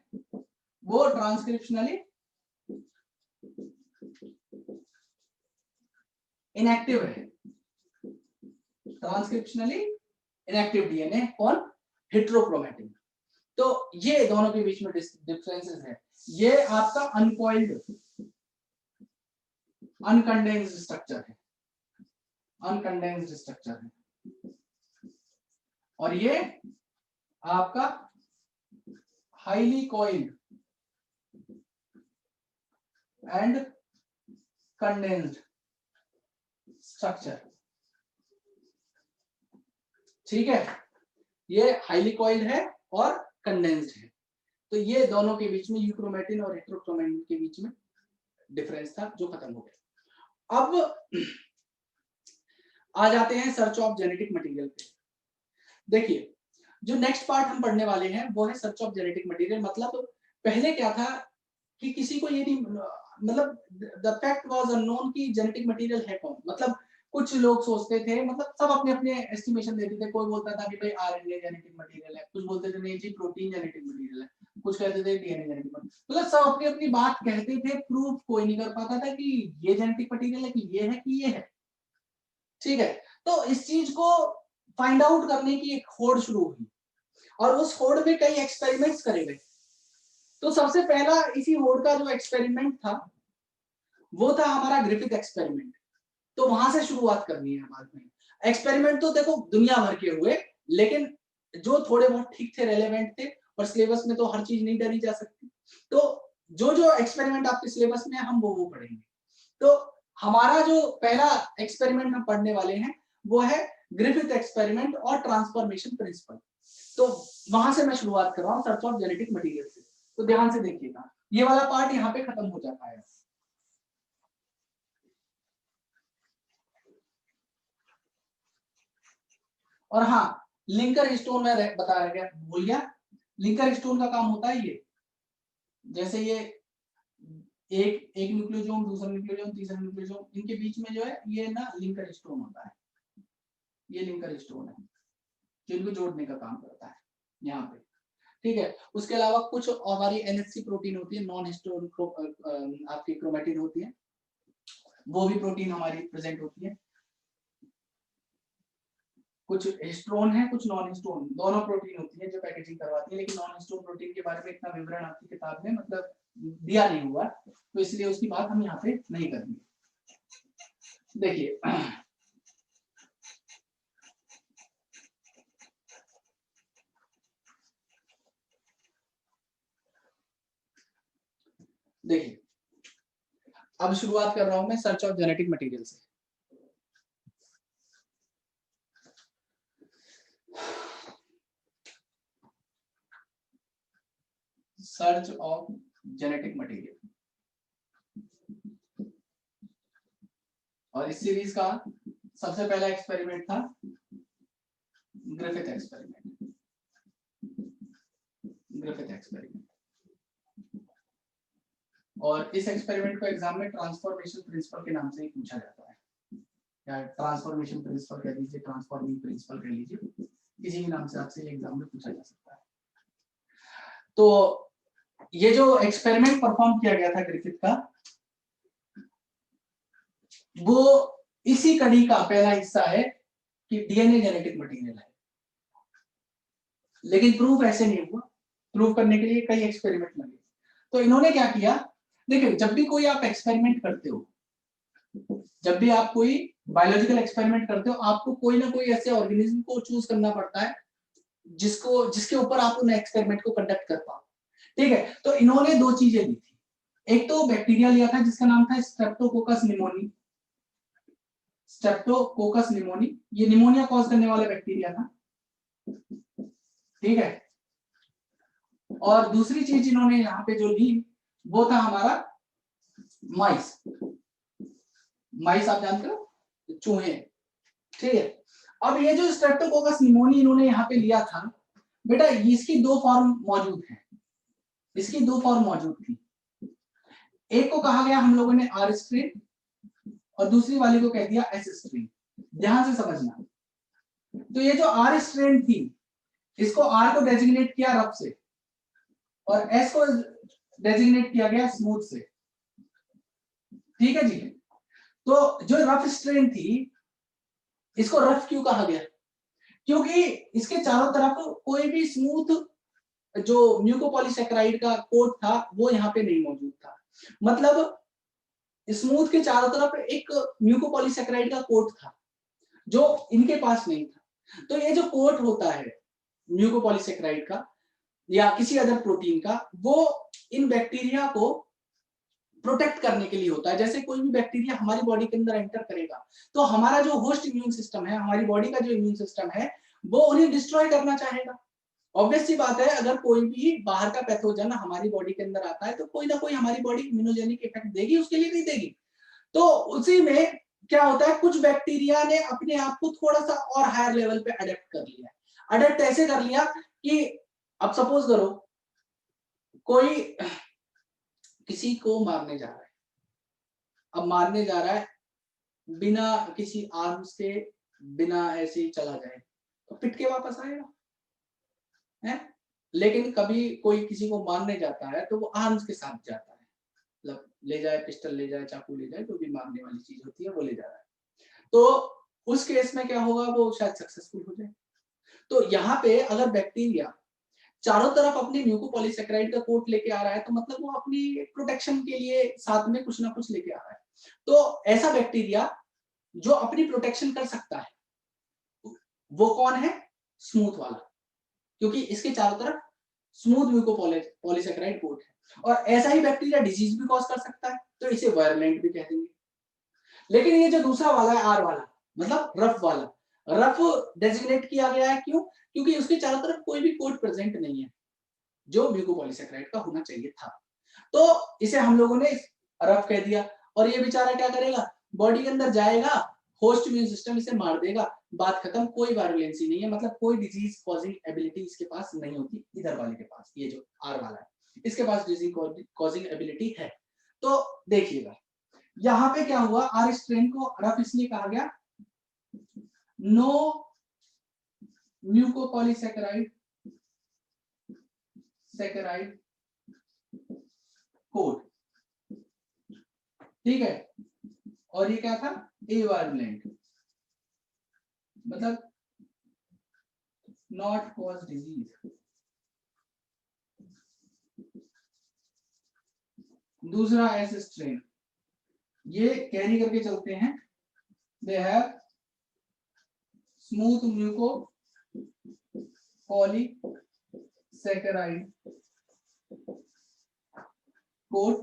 वो ट्रांसक्रिप्शनली इनएक्टिव है। ट्रांसक्रिप्शनली इनएक्टिव डीएनए और हेटेरोक्रोमेटिन। तो ये दोनों के बीच में डिफरेंसेस है। ये आपका अनकॉइल्ड अनकंडेंस्ड स्ट्रक्चर है, अनकंडेंस्ड स्ट्रक्चर है। और ये आपका highly coiled and condensed structure. ठीक है, ये हाईली कॉइल्ड है और कंडेंस्ड है। तो ये दोनों के बीच में यूक्रोमेटिन और हेटेरोक्रोमेटिन के बीच में डिफरेंस था जो खत्म हो गया। अब आ जाते हैं सर्च ऑफ जेनेटिक मटेरियल पे। देखिए जो नेक्स्ट पार्ट हम पढ़ने वाले हैं वो है सर्च ऑफ जेनेटिक मटेरियल। मतलब पहले क्या था कि किसी को ये नहीं, मतलब द फैक्ट वाज अननोन कि जेनेटिक मटेरियल है कौन। मतलब कुछ लोग सोचते थे, मतलब सब अपने अपने एस्टिमेशन देते थे। कोई बोलता था कि भाई आरएनए जेनेटिक मटेरियल है, कुछ बोलते थे नहीं जी प्रोटीन जेनेटिक मटेरियल है, कुछ कहते थे डीएनए जेनेटिक मटेरियल। मतलब सब अपनी अपनी बात कहते थे, प्रूफ कोई नहीं कर पाता था कि ये जेनेटिक मटेरियल है कि ये है कि ये है। ठीक है, तो इस चीज को फाइंड आउट करने की एक होड़ शुरू हुई और उस होड़ में कई एक्सपेरिमेंट्स करे गए। तो सबसे पहला इसी होड़ का जो एक्सपेरिमेंट था वो था हमारा ग्रिफिथ एक्सपेरिमेंट। तो वहां से शुरुआत करनी है बाद में। एक्सपेरिमेंट तो देखो दुनिया भर के हुए, लेकिन जो थोड़े बहुत ठीक थे, रेलेवेंट थे, और सिलेबस में तो हर चीज नहीं डरी जा सकती। तो जो जो एक्सपेरिमेंट आपके सिलेबस में है हम वो पढ़ेंगे। तो हमारा जो पहला एक्सपेरिमेंट हम पढ़ने वाले हैं वो है ग्रिफिथ एक्सपेरिमेंट और ट्रांसफॉर्मेशन प्रिंसिपल। तो वहां से मैं शुरुआत कर रहा हूँ सर्च ऑफ जेनेटिक मटेरियल से। तो ध्यान से देखिएगा, ये वाला पार्ट यहाँ पे खत्म हो जाता है। और हाँ, लिंकर स्टोन में बताया गया, भूल गया, लिंकर स्टोन का काम होता है ये। जैसे ये एक न्यूक्लियोसोम, दूसरा न्यूक्लियोसोम, तीसरा न्यूक्लियोसोम, इनके बीच में जो है ये ना लिंकर स्टोन होता है। ये लिंकर स्टोन है जो इनको जोड़ने का काम करता है यहाँ पे। ठीक है, उसके अलावा कुछ हमारी एनएचसी प्रोटीन होती है, नॉन हिस्टोन आपकी क्रोमेटिन होती है, वो भी प्रोटीन हमारी प्रेजेंट होती है। कुछ हिस्टोन है, कुछ नॉन हिस्टोन, दोनों प्रोटीन होती है जो पैकेजिंग करवाती है। लेकिन नॉन हिस्टोन प्रोटीन के बारे में इतना विवरण आपकी किताब में मतलब दिया नहीं हुआ, तो इसलिए उसकी बात हम यहाँ पे नहीं करेंगे। देखिए देखिए अब शुरुआत कर रहा हूं मैं सर्च ऑफ जेनेटिक मटेरियल से। सर्च ऑफ जेनेटिक मटेरियल, और इस सीरीज का सबसे पहला एक्सपेरिमेंट था ग्रिफिथ एक्सपेरिमेंट। ग्रिफिथ एक्सपेरिमेंट, और इस एक्सपेरिमेंट को एग्जाम में ट्रांसफॉर्मेशन प्रिंसिपल के नाम से ही पूछा जाता है, या ट्रांसफॉर्मेशन प्रिंसिपल कह लीजिए, ट्रांसफॉर्मिंग प्रिंसिपल कह लीजिए, किसी भी नाम से आपसे एग्जाम में पूछा जा सकता है। तो ये जो एक्सपेरिमेंट परफॉर्म किया गया था ग्रिफिथ का, वो इसी कड़ी का पहला हिस्सा है कि डीएनए जेनेटिक मटेरियल है। लेकिन प्रूफ ऐसे नहीं हुआ, प्रूफ करने के लिए कई एक्सपेरिमेंट लगे। तो इन्होंने क्या किया, देखिए जब भी कोई आप एक्सपेरिमेंट करते हो, जब भी आप कोई बायोलॉजिकल एक्सपेरिमेंट करते हो, आपको कोई ना कोई ऐसे ऑर्गेनिज्म को चूज करना पड़ता है जिसके ऊपर आप उन एक्सपेरिमेंट को कंडक्ट कर पाओ। ठीक है, तो इन्होंने दो चीजें ली थी, एक तो बैक्टीरिया लिया था जिसका नाम था स्ट्रेप्टोकोकस निमोनी, स्ट्रेप्टोकोकस निमोनी, ये निमोनिया कॉज करने वाला बैक्टीरिया था। ठीक है, और दूसरी चीज इन्होंने यहाँ पे जो ली वो था हमारा माइस। माइस आप जानते हो, चूहे। ठीक है, अब ये जो स्ट्रेप्टोकोकस निमोनी इन्होंने यहाँ पे लिया था बेटा, इसकी दो फॉर्म मौजूद है, इसकी दो फॉर्म मौजूद थी। एक को कहा गया हम लोगों ने आर स्ट्रेन और दूसरी वाली को कह दिया एस स्ट्रेन। ध्यान से समझना, तो ये जो आर स्ट्रेन थी इसको आर को डेजिग्नेट किया रफ से और एस को डेजिग्नेट किया गया स्मूथ से। ठीक है जी, तो जो रफ स्ट्रेन थी इसको रफ क्यों कहा गया, क्योंकि इसके चारों तरफ कोई भी स्मूथ जो म्यूकोपॉलीसैकेराइड का कोट था वो यहाँ पे नहीं मौजूद था। मतलब स्मूथ के चारों तरफ एक म्यूकोपॉलीसैकेराइड का कोट था जो इनके पास नहीं था। तो ये जो कोट होता है म्यूकोपॉलीसैकेराइड का या किसी अदर प्रोटीन का, वो इन बैक्टीरिया को प्रोटेक्ट करने के लिए होता है। जैसे कोई भी बैक्टीरिया हमारी बॉडी के अंदर एंटर करेगा तो हमारा जो होस्ट इम्यून सिस्टम है, हमारी बॉडी का जो इम्यून सिस्टम है, वो उन्हें डिस्ट्रॉय करना चाहेगा। ऑब्वियस सी बात है, अगर कोई भी बाहर का पैथोजन हमारी बॉडी के अंदर आता है तो कोई ना कोई हमारी बॉडी इम्यूनोजेनिक इफेक्ट देगी, उसके लिए नहीं देगी। तो उसी में क्या होता है, कुछ बैक्टीरिया ने अपने आप को थोड़ा सा और हायर लेवल पे अडेप्ट कर लिया। अडेप्ट ऐसे कर लिया कि अब सपोज करो कोई किसी को मारने जा रहा है, अब मारने जा रहा है बिना किसी आर्म्स के, बिना ऐसे ही चला जाए तो पिट के वापस आएगा है। लेकिन कभी कोई किसी को मारने जाता है तो वो आर्म्स के साथ जाता है, मतलब ले जाए, पिस्टल ले जाए, चाकू ले जाए, जो भी मारने वाली चीज होती है वो ले जा रहा है, तो उस केस में क्या होगा, वो शायद सक्सेसफुल हो जाए। तो यहाँ पे अगर बैक्टीरिया चारों तरफ अपने म्यूकोपॉलीसैकेराइड का कोट लेके आ रहा है तो मतलब वो अपनी प्रोटेक्शन के लिए साथ में कुछ ना कुछ लेके आ रहा है। तो ऐसा बैक्टीरिया जो अपनी प्रोटेक्शन कर सकता है वो कौन है, स्मूथ वाला, क्योंकि इसके चारों तरफ स्मूथ म्यूकोपॉलीसैकेराइड कोट है। और ऐसा ही बैक्टीरिया डिजीज भी कॉज कर सकता है, तो इसे वायरलेंट भी कह देंगे। लेकिन ये जो दूसरा वाला है आर वाला, मतलब रफ वाला, रफ डेजिग्नेट किया गया है क्यों, क्योंकि उसके चारों तरफ कोई भी कोट प्रेजेंट नहीं है जो म्यूकोपॉलीसैकेराइड का होना चाहिए था। तो इसे हम लोगों ने रफ कह दिया। और ये बेचारा क्या करेगा, बॉडी के अंदर जाएगा, होस्ट इम्यून सिस्टम इसे मार देगा, बात खत्म, कोई वायरुलेंसी नहीं है, मतलब कोई डिजीज कॉजिंग एबिलिटी इसके पास नहीं होती। इधर वाले के पास, ये जो आर वाला है, इसके पास डिजीज कॉजिंग एबिलिटी है। तो देखिएगा यहाँ पे क्या हुआ, आर स्ट्रेन को रफ इसलिए कहा गया, नो म्यूकोपॉलीसैकेराइड कोड। ठीक है, और ये क्या था, एवायरुलेंट, मतलब नॉट कॉज डिजीज। दूसरा एस स्ट्रेन, ये कैरी करके चलते हैं, they have smooth mucopolysaccharide coat.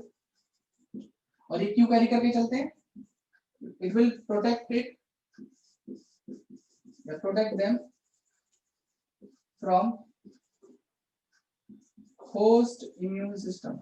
और ये क्यों कैरी करके चलते हैं, it will protect them from host immune system।